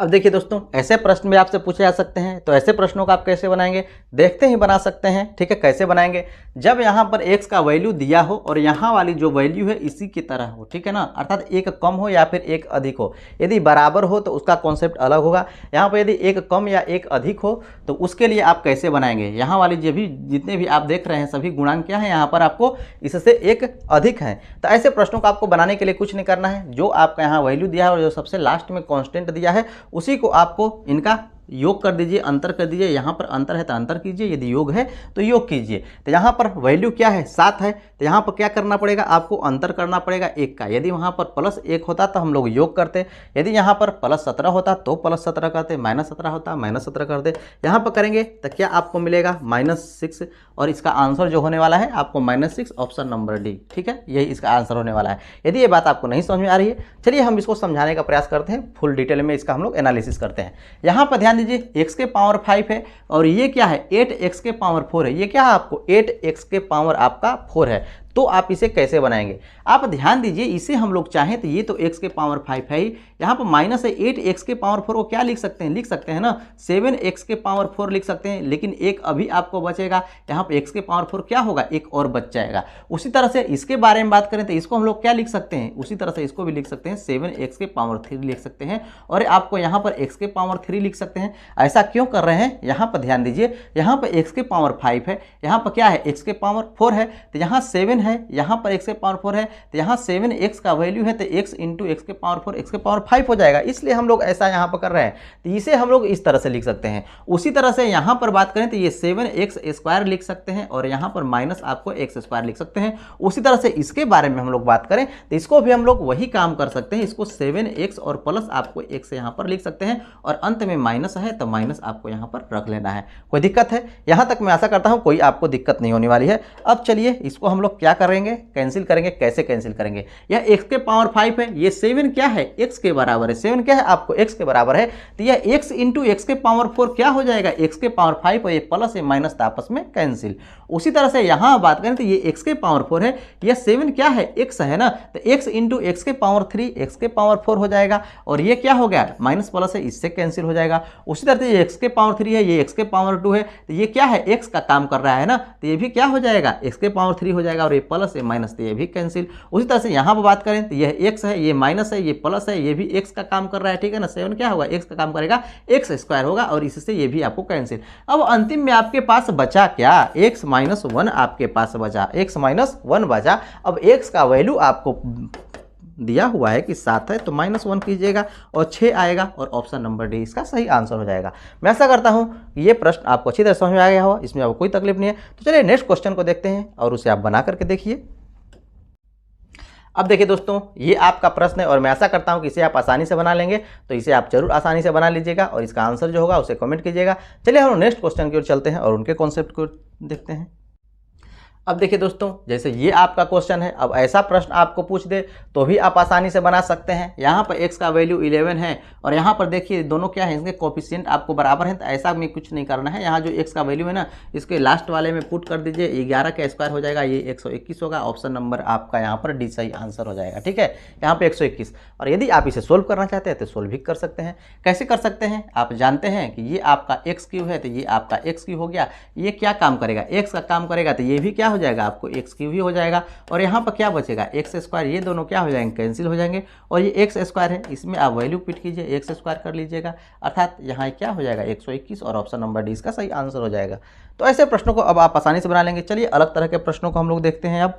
अब देखिए दोस्तों, ऐसे प्रश्न भी आपसे पूछे जा सकते हैं, तो ऐसे प्रश्नों को आप कैसे बनाएंगे देखते ही बना सकते हैं। ठीक है, कैसे बनाएंगे, जब यहाँ पर x का वैल्यू दिया हो और यहाँ वाली जो वैल्यू है इसी की तरह हो, ठीक है ना, अर्थात एक कम हो या फिर एक अधिक हो। यदि बराबर हो तो उसका कॉन्सेप्ट अलग होगा। यहाँ पर यदि एक कम या एक अधिक हो तो उसके लिए आप कैसे बनाएंगे, यहाँ वाली जो भी जितने भी आप देख रहे हैं सभी गुणांक क्या है, यहाँ पर आपको इससे एक अधिक है। तो ऐसे प्रश्नों को आपको बनाने के लिए कुछ नहीं करना है, जो आपका यहाँ वैल्यू दिया है और जो सबसे लास्ट में कॉन्स्टेंट दिया है उसी को आपको इनका योग कर दीजिए, अंतर कर दीजिए। यहाँ पर अंतर है तो अंतर कीजिए, यदि योग है तो योग कीजिए। तो यहाँ पर वैल्यू क्या है 7 है, तो यहाँ पर क्या करना पड़ेगा, आपको अंतर करना पड़ेगा 1 का। यदि वहाँ पर +1 होता तो हम लोग योग करते, यदि यहाँ पर +17 होता तो +17 करते, -17 होता -17 करते। यहाँ पर करेंगे तो क्या आपको मिलेगा -6, और इसका आंसर जो होने वाला है आपको -6, ऑप्शन नंबर डी। ठीक है, यही इसका आंसर होने वाला है। यदि ये बात आपको नहीं समझ में आ रही है, चलिए हम इसको समझाने का प्रयास करते हैं, फुल डिटेल में इसका हम लोग एनालिसिस करते हैं। यहाँ पर ध्यान दीजिए, x के पावर 5 है और ये क्या है 8x के पावर 4 है। ये क्या है आपको 8x के पावर आपका 4 है। तो आप इसे कैसे बनाएंगे, आप ध्यान दीजिए, इसे हम लोग चाहें तो ये तो x के पावर 5 है ही, यहाँ पर माइनस है 8x के पावर 4 को क्या लिख सकते हैं, लिख सकते हैं ना 7x के पावर 4 लिख सकते हैं। लेकिन एक अभी आपको बचेगा, यहाँ पर x के पावर 4 क्या होगा, एक और बच जाएगा। उसी तरह से इसके बारे में बात करें तो इसको हम लोग क्या लिख सकते हैं, उसी तरह से इसको भी लिख सकते हैं 7x के पावर 3 लिख सकते हैं, और आपको यहाँ पर x के पावर 3 लिख सकते हैं। ऐसा क्यों कर रहे हैं, यहाँ पर ध्यान दीजिए, यहाँ पर x के पावर 5 है, यहाँ पर क्या है x के पावर 4 है, तो यहाँ 7 है, यहाँ पर x के पावर 4 है, तो यहाँ 7x का वैल्यू है तो x इंटू x के पावर 4 x के पावर 5 हो जाएगा। इसलिए हम लोग ऐसा यहाँ पर कर रहे हैं, तो इसे हम लोग इस तरह से लिख सकते हैं। उसी तरह से यहाँ पर बात करें तो ये 7x² लिख सकते हैं, और यहाँ पर माइनस आपको x² लिख सकते हैं। उसी तरह से इसके बारे में हम लोग बात करें तो इसको भी हम लोग वही काम कर सकते हैं, इसको 7x और प्लस आपको x यहाँ पर लिख सकते हैं, और अंत में माइनस है तो माइनस आपको यहाँ पर रख लेना है। कोई दिक्कत है, यहाँ तक मैं आशा करता हूँ कोई आपको दिक्कत नहीं होने वाली है। अब चलिए इसको हम लोग क्या करेंगे, कैंसिल करेंगे। कैसे कैंसिल करेंगे, यह x के पावर 5 है, ये 7 क्या है x के बराबर है, 7 क्या है आपको x के बराबर है, तो यह x इंटू x के पावर 4 क्या हो जाएगा, x के पावर 5, और ये प्लस है माइनस आपस में कैंसिल। उसी तरह से यहाँ बात करें तो ये x के पावर 4 है, यह 7 क्या है x है ना, तो x इंटू x के पावर 3 x के पावर 4 हो जाएगा, और ये क्या हो गया माइनस प्लस है, इससे कैंसिल हो जाएगा। उसी तरह से ये x के पावर 3 है, ये x के पावर 2 है, तो ये क्या है x का काम कर रहा है ना, तो ये भी क्या हो जाएगा x के पावर 3 हो जाएगा, और ये प्लस है माइनस, तो ये भी कैंसिल। उसी तरह से यहाँ पर बात करें तो यह x है, ये माइनस है, ये प्लस है, ये भी x का काम कर रहा है। ठीक है ना, 7 क्या होगा x का काम करेगा, x² होगा, और इससे ये भी आपको कैंसिल। अब अंतिम में आपके पास बचा क्या, x-1 आपके पास बचा, x-1 बचा। अब x का वैल्यू आपको दिया हुआ है कि 7 है, तो -1 कीजिएगा और 6 आएगा, और ऑप्शन नंबर डी इसका सही आंसर हो जाएगा। मैं ऐसा करता हूं कि ये प्रश्न आपको अच्छी तरह समझ में आ गया होगा, इसमें आपको कोई तकलीफ नहीं है। तो चलिए नेक्स्ट क्वेश्चन को देखते हैं और उसे आप बना करके देखिए। अब देखिए दोस्तों, ये आपका प्रश्न है और मैं आशा करता हूं कि इसे आप आसानी से बना लेंगे, तो इसे आप जरूर आसानी से बना लीजिएगा और इसका आंसर जो होगा उसे कमेंट कीजिएगा। चलिए हम नेक्स्ट क्वेश्चन की ओर चलते हैं और उनके कॉन्सेप्ट को देखते हैं। अब देखिए दोस्तों, जैसे ये आपका क्वेश्चन है, अब ऐसा प्रश्न आपको पूछ दे तो भी आप आसानी से बना सकते हैं। यहाँ पर x का वैल्यू 11 है, और यहाँ पर देखिए दोनों क्या है, इसके कोफिशिएंट आपको बराबर हैं, तो ऐसा में कुछ नहीं करना है। यहाँ जो x का वैल्यू है ना, इसके लास्ट वाले में पुट कर दीजिए, 11 का स्क्वायर हो जाएगा, ये 121 होगा। ऑप्शन नंबर आपका यहाँ पर डी सही आंसर हो जाएगा। ठीक है, यहाँ पर 121। और यदि आप इसे सोल्व करना चाहते हैं तो सोल्व भी कर सकते हैं। कैसे कर सकते हैं, आप जानते हैं कि ये आपका x³ है, तो ये आपका x³ हो गया। ये क्या काम करेगा, x का काम करेगा, तो ये भी क्या हो जाएगा आपको x³ ही हो जाएगा। और यहाँ पर क्या बचेगा x², ये दोनों क्या हो जाएंगे, कैंसिल हो जाएंगे। और ये x² है, इसमें आप वैल्यू पिट कीजिए, x² कर लीजिएगा, अर्थात यहाँ क्या हो जाएगा 121, और ऑप्शन नंबर डी इसका सही आंसर हो जाएगा। तो ऐसे प्रश्नों को अब आप आसानी से बना लेंगे। चलिए अलग तरह के प्रश्नों को हम लोग देखते हैं।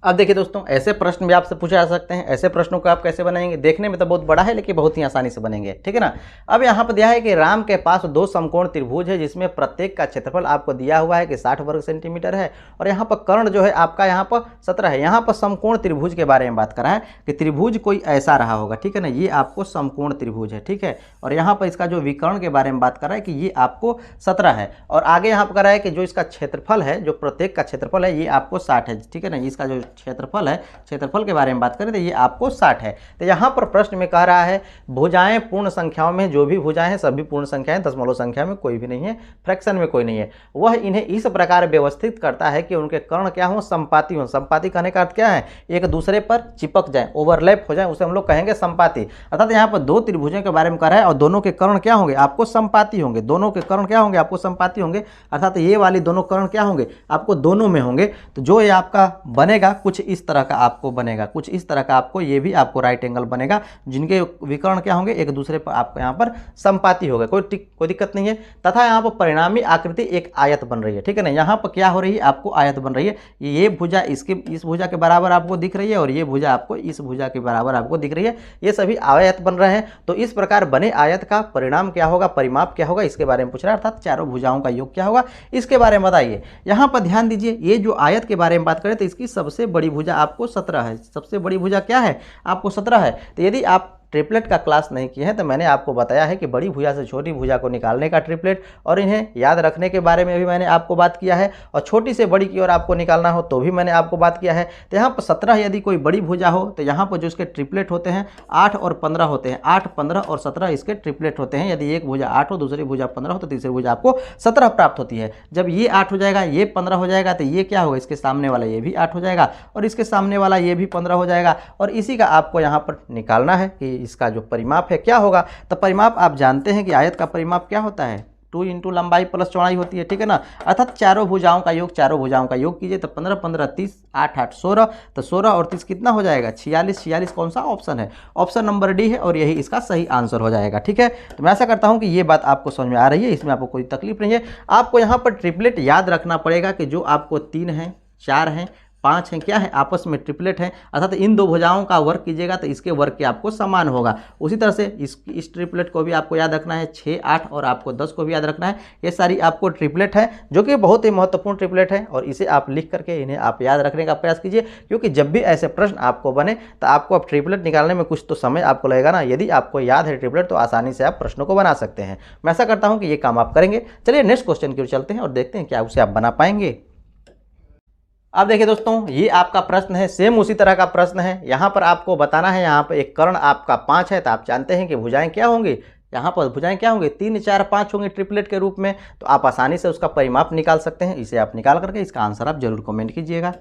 अब देखिए दोस्तों, ऐसे प्रश्न भी आपसे पूछे जा सकते हैं। ऐसे प्रश्नों को आप कैसे बनाएंगे, देखने में तो बहुत बड़ा है लेकिन बहुत ही आसानी से बनेंगे। ठीक है ना। अब यहाँ पर दिया है कि राम के पास 2 समकोण त्रिभुज है, जिसमें प्रत्येक का क्षेत्रफल आपको दिया हुआ है कि 60 वर्ग सेंटीमीटर है, और यहाँ पर कर्ण जो है आपका यहाँ पर 17 है। यहाँ पर समकोण त्रिभुज के बारे में बात करा है कि त्रिभुज कोई ऐसा रहा होगा। ठीक है ना, ये आपको समकोण त्रिभुज है। ठीक है, और यहाँ पर इसका जो विकर्ण के बारे में बात कर रहा है कि ये आपको 17 है, और आगे यहाँ पर कह रहा है कि जो इसका क्षेत्रफल है, जो प्रत्येक का क्षेत्रफल है, ये आपको 60 है। ठीक है ना, इसका जो क्षेत्रफल है, क्षेत्रफल के बारे में बात करें तो ये आपको 60 है। तो यहाँ पर प्रश्न में कह रहा है भुजाएं पूर्ण संख्याओं में, जो भी भुजाएं हैं सभी पूर्ण संख्याएं, दशमलव संख्या में कोई भी नहीं है, फ्रैक्शन में कोई नहीं है, वह इन्हें इस प्रकार व्यवस्थित करता है कि उनके कर्ण क्या हो, संपाती हो। संपाती कहने का अर्थ क्या है, एक दूसरे पर चिपक जाए, ओवरलैप हो जाए, उसे हम लोग कहेंगे संपाती। अर्थात यहाँ पर दो त्रिभुजों के बारे में कह रहा है और दोनों के कर्ण क्या होंगे, आपको संपाती होंगे। दोनों के कर्ण क्या होंगे, आपको संपाती होंगे, अर्थात ये वाली दोनों कर्ण क्या होंगे, आपको दोनों में होंगे। तो जो ये आपका बनेगा कुछ इस तरह का आपको बनेगा, कुछ इस तरह का आपको, ये भी आपको राइट एंगल बनेगा, जिनके विकर्ण क्या होंगे, एक दूसरे पर आपको यहाँ पर संपाती होगा, कोई दिक्कत नहीं है। तथा यहाँ पर परिणामी आकृति एक आयत बन रही है, ठीक है ना। यहाँ पर क्या हो रही है, आपको आयत बन रही है, ये भुजा इसके इस भुजा के बराबर आपको दिख रही है और ये भुजा आपको इस भुजा के बराबर आपको दिख रही है, ये सभी आयत बन रहे हैं। तो इस प्रकार बने आयत का परिणाम क्या होगा, परिमाप क्या होगा, इसके बारे में पूछ रहा है, अर्थात चारों भुजाओं का योग क्या होगा, इसके बारे में बताइए। यहाँ पर ध्यान दीजिए, ये जो आयत के बारे में बात करें तो इसकी सबसे बड़ी भुजा आपको 17 है। सबसे बड़ी भुजा क्या है, आपको 17 है। तो यदि आप ट्रिपलेट का क्लास नहीं किए हैं तो मैंने आपको बताया है कि बड़ी भुजा से छोटी भुजा को निकालने का ट्रिपलेट, और इन्हें याद रखने के बारे में भी मैंने आपको बात किया है, और छोटी से बड़ी की ओर आपको निकालना हो तो भी मैंने आपको बात किया है। तो यहाँ पर 17 यदि कोई बड़ी भुजा हो तो यहाँ पर जो इसके ट्रिपलेट होते हैं 8 और 15 होते हैं, 8, 15 और 17 इसके ट्रिपलेट होते हैं। यदि एक भुजा 8 हो, दूसरी भुजा 15 हो तो तीसरी भुजा आपको 17 प्राप्त होती है। जब ये 8 हो जाएगा, ये 15 हो जाएगा, तो ये क्या होगा, इसके सामने वाला ये भी 8 हो जाएगा और इसके सामने वाला ये भी 15 हो जाएगा, और इसी का आपको यहाँ पर निकालना है कि इसका जो परिमाप है क्या होगा। तो परिमाप आप जानते हैं कि आयत का परिमाप क्या होता है, 2 इंटू लंबाई प्लस चौड़ाई होती है, ठीक है ना। अर्थात चारों भुजाओं का योग, चारों भुजाओं का योग कीजिए तो 15, 15, 30, 8, 8, 16, तो 16 और 30 कितना हो जाएगा, 46। 46 कौन सा ऑप्शन है, ऑप्शन नंबर डी है, और यही इसका सही आंसर हो जाएगा, ठीक है। तो मैं ऐसा करता हूं कि ये बात आपको समझ में आ रही है, इसमें आपको कोई तकलीफ नहीं है। आपको यहाँ पर ट्रिपलेट याद रखना पड़ेगा कि जो आपको 3 हैं, 4 हैं, 5 हैं, क्या है, आपस में ट्रिपलेट हैं, अर्थात इन दो भुजाओं का वर्ग कीजिएगा तो इसके वर्ग के आपको समान होगा। उसी तरह से इस ट्रिपलेट को भी आपको याद रखना है, 6, 8 और आपको 10 को भी याद रखना है। ये सारी आपको ट्रिपलेट है जो कि बहुत ही महत्वपूर्ण ट्रिपलेट है, और इसे आप लिख करके इन्हें आप याद रखने का प्रयास कीजिए, क्योंकि जब भी ऐसे प्रश्न आपको बने तो आपको अब ट्रिपलेट निकालने में कुछ तो समय आपको लगेगा ना। यदि आपको याद है ट्रिपलेट तो आसानी से आप प्रश्नों को बना सकते हैं। मैं ऐसा करता हूँ कि ये काम आप करेंगे। चलिए नेक्स्ट क्वेश्चन की ओर चलते हैं और देखते हैं क्या उसे आप बना पाएंगे। अब देखिए दोस्तों, ये आपका प्रश्न है, सेम उसी तरह का प्रश्न है। यहाँ पर आपको बताना है, यहाँ पर एक कर्ण आपका 5 है, तो आप जानते हैं कि भुजाएं क्या होंगी, यहाँ पर भुजाएं क्या होंगी, 3, 4, 5 होंगे ट्रिपलेट के रूप में। तो आप आसानी से उसका परिमाप निकाल सकते हैं। इसे आप निकाल करके इसका आंसर आप जरूर कमेंट कीजिएगा।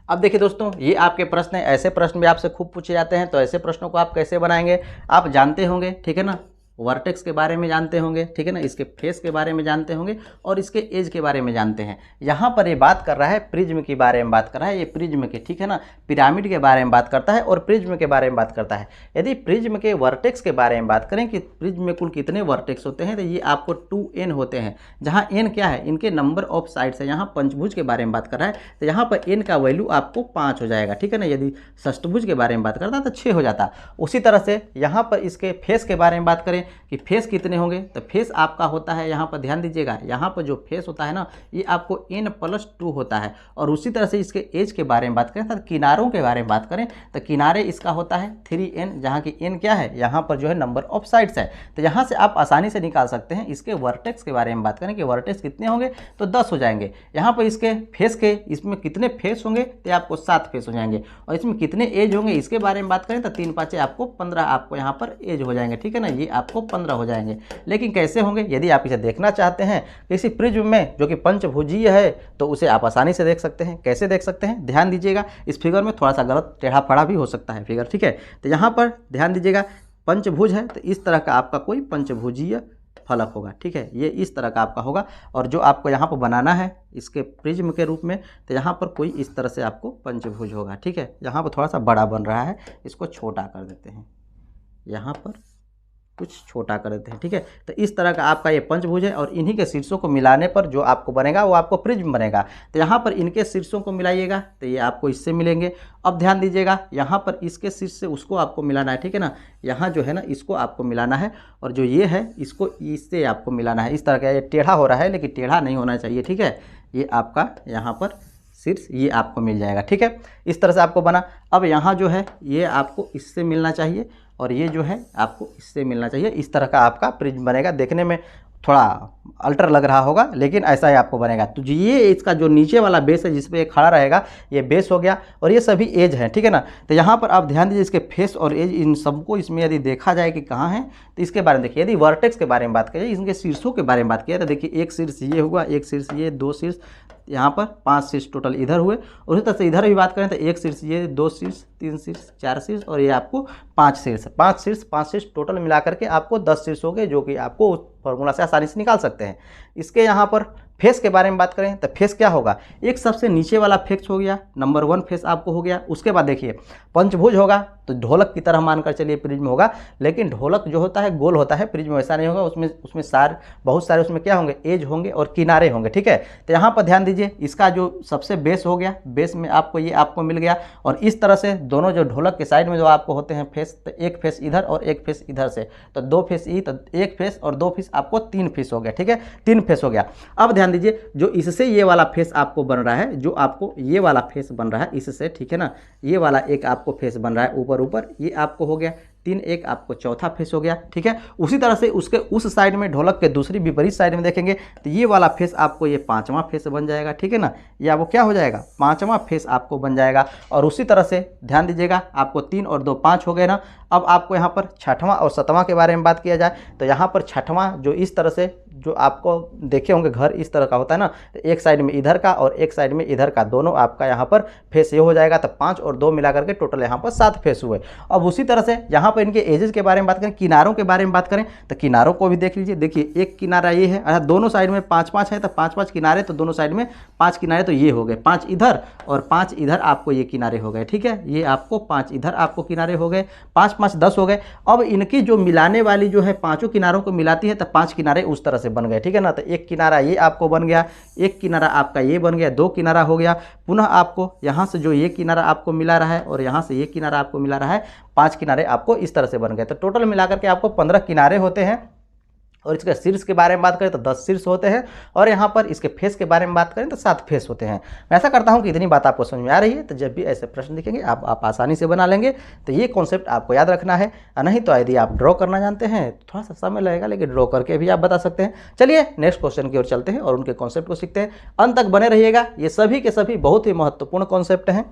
अब देखिए दोस्तों, ये आपके प्रश्न है, ऐसे प्रश्न भी आपसे खूब पूछे जाते हैं। तो ऐसे प्रश्नों को आप कैसे बनाएंगे, आप जानते होंगे, ठीक है ना। वर्टेक्स के बारे में जानते होंगे, ठीक है ना, इसके फेस के बारे में जानते होंगे और इसके एज के बारे में जानते हैं। यहाँ पर ये बात कर रहा है प्रिज्म के बारे में बात कर रहा है, ये प्रिज्म के, ठीक है ना, पिरामिड के बारे में बात करता है और प्रिज्म के बारे में बात करता है। यदि प्रिज्म के वर्टेक्स के बारे में बात करें कि प्रिज्म में कुल कितने वर्टेक्स होते हैं, तो ये आपको 2n होते हैं, जहाँ n क्या है, इनके नंबर ऑफ साइड्स है। यहाँ पंचभुज के बारे में बात कर रहा है तो यहाँ पर n का वैल्यू आपको 5 हो जाएगा, ठीक है ना। यदि षष्ठभुज के बारे में बात करता तो 6 हो जाता। उसी तरह से यहाँ पर इसके फेस के बारे में बात करें कि फेस कितने होंगे, तो फेस आपका होता है, यहाँ पर ध्यान दीजिएगा, यहाँ पर जो फेस होता है ना, ये आपको n+2 होता है। और उसी तरह से इसके एज के बारे में बात करें तो किनारों के बारे में बात करें तो किनारे इसका होता है 3n, जहाँ की n क्या है, यहाँ पर जो है नंबर ऑफ साइड्स है। तो यहाँ से आप आसानी से निकाल सकते हैं। इसके वर्टेक्स के बारे में बात करें कि वर्टेक्स कितने होंगे, तो 10 हो जाएंगे। यहाँ पर इसके फेस के, इसमें कितने फेस होंगे, तो आपको 7 फेस हो जाएंगे। और इसमें कितने एज होंगे, इसके बारे में बात करें तो 3, 5 आपको 15 आपको यहाँ पर एज हो जाएंगे, ठीक है ना, ये आपको 15 हो जाएंगे। लेकिन कैसे होंगे, यदि आप इसे देखना चाहते हैं किसी प्रिज्म में जो कि पंचभुजीय है, तो उसे आप आसानी से देख सकते हैं। कैसे देख सकते हैं, ध्यान दीजिएगा, इस फिगर में थोड़ा सा गलत टेढ़ा फड़ा भी हो सकता है फिगर, ठीक है। तो यहाँ पर ध्यान दीजिएगा, पंचभुज है तो इस तरह का आपका कोई पंचभुजीय फलक होगा, ठीक है, ये इस तरह का आपका होगा। और जो आपको यहाँ पर बनाना है इसके प्रिज्म के रूप में, तो यहाँ पर कोई इस तरह से आपको पंचभुज होगा, ठीक है। यहाँ पर थोड़ा सा बड़ा बन रहा है, इसको छोटा कर देते हैं, यहाँ पर कुछ छोटा कर देते हैं, ठीक है। तो इस तरह का आपका ये पंचभुज है, और इन्हीं के शीर्षों को मिलाने पर जो आपको बनेगा वो आपको प्रिज्म बनेगा। तो यहाँ पर इनके शीर्षों को मिलाइएगा तो ये आपको इससे मिलेंगे। अब ध्यान दीजिएगा, यहाँ पर इसके शीर्ष से उसको आपको मिलाना है, ठीक है ना, यहाँ जो है ना इसको आपको मिलाना है, और जो ये है इसको इससे आपको मिलाना है। इस तरह का ये टेढ़ा हो रहा है, लेकिन टेढ़ा नहीं होना चाहिए, ठीक है। ये आपका यहाँ पर शीर्ष ये आपको मिल जाएगा, ठीक है। इस तरह से आपको बना। अब यहाँ जो है ये आपको इससे मिलना चाहिए, और ये जो है आपको इससे मिलना चाहिए। इस तरह का आपका प्रिज्म बनेगा। देखने में थोड़ा अल्टर लग रहा होगा, लेकिन ऐसा ही आपको बनेगा। तो ये इसका जो नीचे वाला बेस है जिस पे ये खड़ा रहेगा, ये बेस हो गया, और ये सभी एज हैं, ठीक है ना। तो यहाँ पर आप ध्यान दीजिए, इसके फेस और एज इन सबको इसमें यदि देखा जाए कि कहाँ है, तो इसके बारे में देखिए। यदि वर्टेक्स के बारे में बात करें, इनके शीर्षों के बारे में बात किया, तो देखिए एक शीर्ष ये हुआ, एक शीर्ष ये, दो शीर्ष यहाँ पर, 5 शीर्ष टोटल इधर हुए। और उसी तरह से इधर भी बात करें तो एक शीर्ष ये, 2 शीर्ष, 3 शीर्ष, 4 शीर्ष, और ये आपको 5 शीर्ष, 5 शीर्ष टोटल मिलाकर के आपको 10 शीर्ष हो गए, जो कि आपको उस फॉर्मूला से आसानी से निकाल सकते हैं। इसके यहाँ पर फेस के बारे में बात करें तो फेस क्या होगा, एक सबसे नीचे वाला फेस हो गया, नंबर 1 फेस आपको हो गया। उसके बाद देखिए पंचभुज होगा, तो ढोलक की तरह मानकर चलिए प्रिज्म होगा, लेकिन ढोलक जो होता है गोल होता है, प्रिज्म वैसा नहीं होगा, उसमें बहुत सारे उसमें क्या होंगे, एज होंगे और किनारे होंगे, ठीक है। तो यहाँ पर ध्यान दीजिए, इसका जो सबसे बेस हो गया, बेस में आपको ये आपको मिल गया, और इस तरह से दोनों जो ढोलक के साइड में जो आपको होते हैं फेस, तो एक फेस इधर और एक फेस इधर से, तो 2 फेस ई, तो एक फेस और 2 फेस आपको 3 फेस हो गया, ठीक है, 3 फेस हो गया। अब ध्यान दीजिए, जो इससे ये वाला फेस आपको बन रहा है, जो आपको ये वाला फेस बन रहा है इससे, ठीक है ना, ये वाला एक आपको फेस बन रहा है ऊपर ऊपर, ये आपको हो गया 3, एक आपको चौथा फेस हो गया, ठीक है। उसी तरह से उसके उस साइड में ढोलक के दूसरी विपरीत साइड में देखेंगे तो ये वाला फेस आपको ये 5वां फेस बन जाएगा, ठीक है ना, ये आपको क्या हो जाएगा, 5वां फेस आपको बन जाएगा। और उसी तरह से ध्यान दीजिएगा, आपको 3 और 2 5 हो गए ना। अब आपको यहाँ पर 6वां और 7वां के बारे में बात किया जाए तो यहाँ पर 6वां जो इस तरह से, जो आपको देखे होंगे घर इस तरह का होता है ना, तो एक साइड में इधर का और एक साइड में इधर का, दोनों आपका यहाँ पर फेस ये हो जाएगा। तो 5 और 2 मिला करके टोटल यहाँ पर 7 फेस हुए। अब उसी तरह से यहाँ पर इनके एजेस के बारे में बात करें, किनारों के बारे में बात करें तो किनारों को भी देख लीजिए। देखिए एक किनारा ये है, दोनों साइड में 5-5 है, तो 5-5 किनारे, तो दोनों साइड में 5 किनारे, तो ये हो गए 5 इधर और 5 इधर आपको ये किनारे हो गए, ठीक है। ये आपको 5 इधर आपको किनारे हो गए, 5-5 10 हो गए। अब इनकी जो मिलाने वाली जो है, पाँचों किनारों को मिलाती है, तो 5 किनारे उस तरह से बन गए, ठीक है ना। तो एक किनारा ये आपको बन गया, एक किनारा आपका ये बन गया, 2 किनारा हो गया। पुनः आपको यहाँ से जो ये किनारा आपको मिला रहा है और यहाँ से ये किनारा आपको मिला रहा है, 5 किनारे आपको इस तरह से बन गए। तो टोटल मिलाकर के आपको 15 किनारे होते हैं। और इसके शीर्ष के बारे में बात करें तो 10 शीर्ष होते हैं, और यहाँ पर इसके फेस के बारे में बात करें तो 7 फेस होते हैं। मैं ऐसा करता हूँ कि इतनी बात आपको समझ में आ रही है, तो जब भी ऐसे प्रश्न दिखेंगे आप आसानी से बना लेंगे। तो ये कॉन्सेप्ट आपको याद रखना है, नहीं तो यदि आप ड्रॉ करना जानते हैं तो थोड़ा सा समय लगेगा, लेकिन ड्रॉ करके भी आप बता सकते हैं। चलिए नेक्स्ट क्वेश्चन की ओर चलते हैं और उनके कॉन्सेप्ट को सीखते हैं। अंत तक बने रहिएगा, ये सभी के सभी बहुत ही महत्वपूर्ण कॉन्सेप्ट हैं।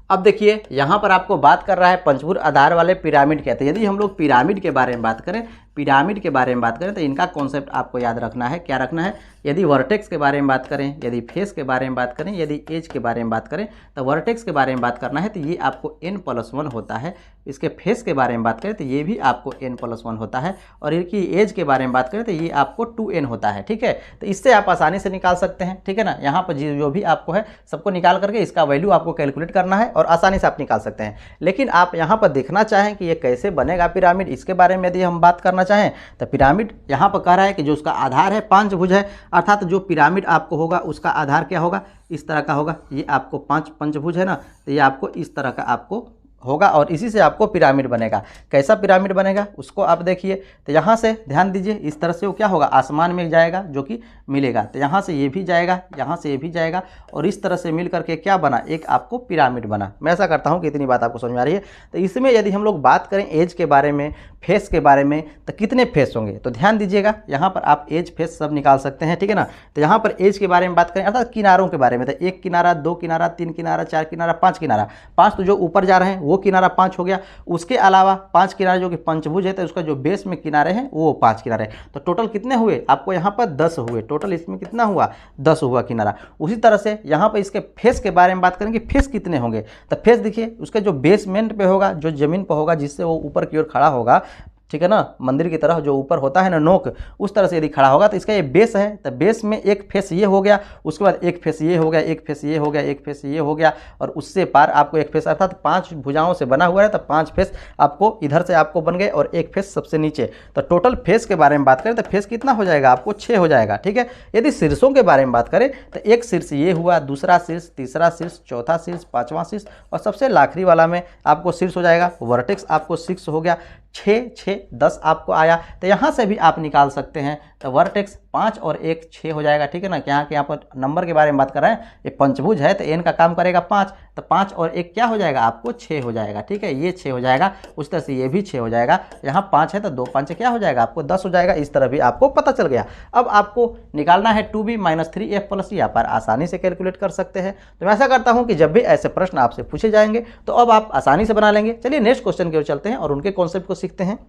अब देखिए यहाँ पर आपको बात कर रहा है पंचभुज आधार वाले पिरामिड कहते हैं। यदि हम लोग पिरामिड के बारे में बात करें, पिरामिड के बारे में बात करें तो इनका कॉन्सेप्ट आपको याद रखना है। क्या रखना है, यदि वर्टेक्स के बारे में बात करें, यदि फेस के बारे में बात करें, यदि एज के बारे में बात करें, तो वर्टेक्स के बारे में बात करना है तो ये आपको n+1 होता है। इसके फेस के बारे में बात करें तो ये भी आपको n+1 होता है, और इनकी एज के बारे में बात करें तो ये आपको 2n होता है, ठीक है। तो इससे आप आसानी से निकाल सकते हैं, ठीक है ना। यहाँ पर जो भी आपको है सबको निकाल करके इसका वैल्यू आपको कैलकुलेट करना है और आसानी से आप निकाल सकते हैं। लेकिन आप यहाँ पर देखना चाहें कि ये कैसे बनेगा पिरामिड, इसके बारे में यदि हम बात करना चाहें तो पिरामिड यहाँ पर कह रहा है कि जो उसका आधार है पंचभुज है, अर्थात जो पिरामिड आपको होगा उसका आधार क्या होगा, इस तरह का होगा। ये आपको 5 पंचभुज है ना, तो ये आपको इस तरह का आपको होगा, और इसी से आपको पिरामिड बनेगा। कैसा पिरामिड बनेगा उसको आप देखिए। तो यहाँ से ध्यान दीजिए, इस तरह से वो क्या होगा, आसमान में जाएगा जो कि मिलेगा। तो यहाँ से ये भी जाएगा, यहाँ से ये भी जाएगा, और इस तरह से मिल करके क्या बना, एक आपको पिरामिड बना। मैं ऐसा करता हूँ कि इतनी बात आपको समझ में आ रही है। तो इसमें यदि हम लोग बात करें एज के बारे में, फेस के बारे में, तो कितने फेस होंगे, तो ध्यान दीजिएगा यहाँ पर आप एज फेस सब निकाल सकते हैं, ठीक है ना। तो यहाँ पर एज के बारे में बात करें अर्थात किनारों के बारे में, तो 1 किनारा, 2 किनारा, 3 किनारा, 4 किनारा, 5 किनारा। 5 तो जो ऊपर जा रहे हैं वो किनारा 5 हो गया। उसके अलावा 5 किनारे जो कि पंचभुज है, तो उसका जो बेस में किनारे हैं वो 5 किनारे। तो टोटल कितने हुए आपको यहाँ पर 10 हुए। टोटल इसमें कितना हुआ, 10 हुआ किनारा। उसी तरह से यहाँ पर इसके फेस के बारे में बात करेंगे, फेस कितने होंगे। तो फेस देखिए उसके जो बेसमेंट पे होगा, जो जमीन पर होगा, जिससे वो ऊपर की ओर खड़ा होगा, ठीक है ना, मंदिर की तरह जो ऊपर होता है ना नोक, उस तरह से यदि खड़ा होगा तो इसका ये बेस है। तो बेस में एक फेस ये हो गया, उसके बाद एक फेस ये हो गया, एक फेस ये हो गया, एक फेस ये हो गया, और उससे पार आपको एक फेस, अर्थात 5 भुजाओं से बना हुआ है, तो 5 फेस आपको इधर से आपको बन गए, और एक फेस सबसे नीचे। तो टोटल फेस के बारे में बात करें तो फेस कितना हो जाएगा आपको, 6 हो जाएगा, ठीक है। यदि शीर्षों के बारे में बात करें तो एक शीर्ष ये हुआ, दूसरा शीर्ष, तीसरा शीर्ष, चौथा शीर्ष, 5वां शीर्ष, और सबसे आखिरी वाला में आपको शीर्ष हो जाएगा वर्टेक्स, आपको 6 हो गया। 6 10 आपको आया। तो यहाँ से भी आप निकाल सकते हैं। तो वर्टेक्स 5 और 1 6 हो जाएगा, ठीक है ना। यहाँ पर नंबर के बारे में बात कर रहे हैं, ये पंचभुज है तो n का काम करेगा 5, तो 5 और 1 क्या हो जाएगा आपको 6 हो जाएगा, ठीक है। ये 6 हो जाएगा, उस तरह से ये भी 6 हो जाएगा। यहाँ 5 है तो 2 5 क्या हो जाएगा आपको 10 हो जाएगा। इस तरह भी आपको पता चल गया। अब आपको निकालना है 2b - 3f + यहाँ पर आसानी से कैलकुलेट कर सकते हैं। तो मैं ऐसा करता हूँ कि जब भी ऐसे प्रश्न आपसे पूछे जाएंगे तो अब आप आसानी से बना लेंगे। चलिए नेक्स्ट क्वेश्चन की ओर चलते हैं और उनके कॉन्सेप्ट को सीखते हैं।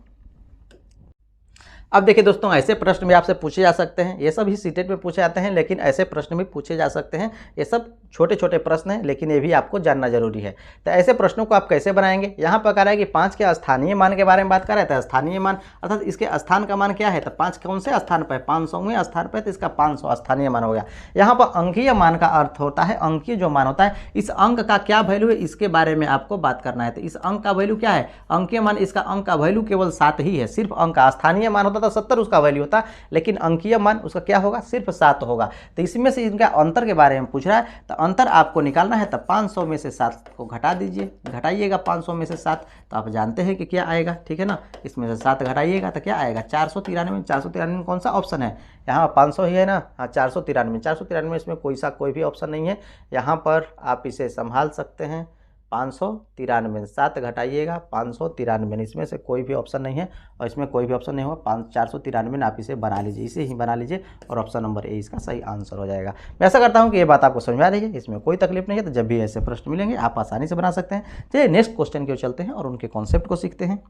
अब देखिए दोस्तों, ऐसे प्रश्न भी आपसे पूछे जा सकते हैं। ये सब ही सीटेट में पूछे जाते हैं, लेकिन ऐसे प्रश्न भी पूछे जा सकते हैं। ये सब छोटे छोटे प्रश्न हैं, लेकिन ये भी आपको जानना जरूरी है। तो ऐसे प्रश्नों को आप कैसे बनाएंगे, यहाँ पर कह रहा है कि 5 के स्थानीय मान के बारे में बात कर रहे थे। स्थानीय मान अर्थात इसके स्थान का मान क्या है, तो 5 कौन से स्थान पर है, 500वें स्थान पर, तो इसका 500 स्थानीय मान हो गया। यहाँ पर अंकीय मान का अर्थ होता है, अंकीय जो मान होता है, इस अंक का क्या वैल्यू है इसके बारे में आपको बात करना है। तो इस अंक का वैल्यू क्या है, अंकीय मान, इसका अंक का वैल्यू केवल 7 ही है, सिर्फ अंक का। स्थानीय मान होता था 70 उसका वैल्यू होता, लेकिन अंकीय मान उसका क्या होगा, सिर्फ 7 होगा। तो इसमें से इनका अंतर के बारे में पूछ रहा है, तो अंतर आपको निकालना है। तो 500 में से 7 को घटा दीजिए, घटाइएगा 500 में से 7, तो आप जानते हैं कि क्या आएगा, ठीक है ना। इसमें से 7 घटाइएगा तो क्या आएगा 493। 493 में कौन सा ऑप्शन है, यहाँ 500 ही है ना, हाँ 493। 493 इसमें कोई भी ऑप्शन नहीं है। यहाँ पर आप इसे संभाल सकते हैं। 593 7 घटाइएगा 593, इसमें से कोई भी ऑप्शन नहीं है और इसमें कोई भी ऑप्शन नहीं होगा। 493 आप इसे बना लीजिए, इसे ही बना लीजिए और ऑप्शन नंबर ए इसका सही आंसर हो जाएगा। मैं ऐसा करता हूं कि ये बात आपको समझ में आ रही है, इसमें कोई तकलीफ नहीं है। तो जब भी ऐसे प्रश्न मिलेंगे आप आसानी से बना सकते हैं। चलिए नेक्स्ट क्वेश्चन की ओर चलते हैं और उनके कॉन्सेप्ट को सीखते हैं।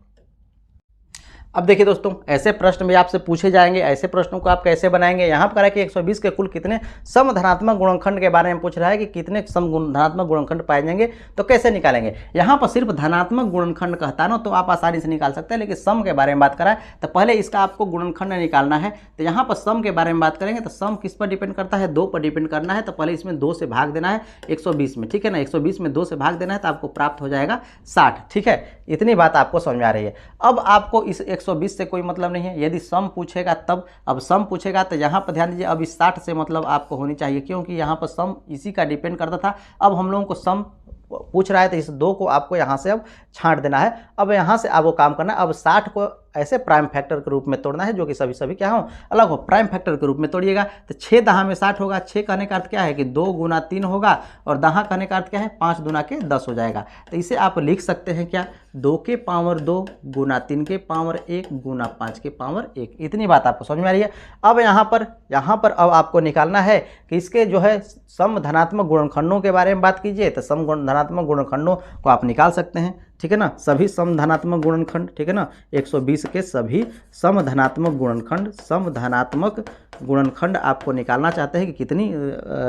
अब देखिए दोस्तों, ऐसे प्रश्न भी आपसे पूछे जाएंगे, ऐसे प्रश्नों को आप कैसे बनाएंगे। यहाँ पर कह रहा है कि 120 के कुल कितने समधनात्मक गुणनखंड के बारे में पूछ रहा है कि कितने समधनात्मक गुणनखंड पाए जाएंगे, तो कैसे निकालेंगे। यहाँ पर सिर्फ धनात्मक गुणनखंड कहता है ना, तो आप आसानी से निकाल सकते हैं, लेकिन सम के बारे में बात करा है तो पहले इसका आपको गुणनखंड निकालना है। तो यहाँ पर सम के बारे में बात करेंगे तो सम किस पर डिपेंड करता है, 2 पर डिपेंड करना है। तो पहले इसमें 2 से भाग देना है 120 में, ठीक है ना। 120 में 2 से भाग देना है तो आपको प्राप्त हो जाएगा 60, ठीक है। इतनी बात आपको समझ में आ रही है। अब आपको इस 120 से कोई मतलब नहीं है, यदि सम पूछेगा तब। अब सम पूछेगा तो यहाँ पर ध्यान दीजिए, अब इस 60 से मतलब आपको होनी चाहिए, क्योंकि यहाँ पर सम इसी का डिपेंड करता था। अब हम लोगों को सम पूछ रहा है तो इस 2 को आपको यहाँ से अब छांट देना है। अब यहाँ से आपको काम करना है। अब 60 को ऐसे प्राइम फैक्टर के रूप में तोड़ना है जो कि सभी क्या हो अलग हो, प्राइम फैक्टर के रूप में तोड़िएगा। तो 6 दहा में 60 होगा। 6 कहने का अर्थ क्या है कि 2 गुना 3 होगा, और दहा कहने का अर्थ क्या है 5 दूना के 10 हो जाएगा। तो इसे आप लिख सकते हैं क्या, 2 के पावर 2 गुना 3 के पावर 1 गुना 5 के पावर 1। इतनी बात आपको समझ में आ रही है। अब यहाँ पर अब आपको निकालना है कि इसके जो है सम धनात्मक गुणनखंडों के बारे में बात कीजिए। तो सम धनात्मक गुणनखंडों को आप निकाल सकते हैं, ठीक है ना। सभी समधनात्मक गुणनखंड, ठीक है ना, 120 के सभी समधनात्मक गुणनखंड आपको निकालना चाहते हैं कि कितनी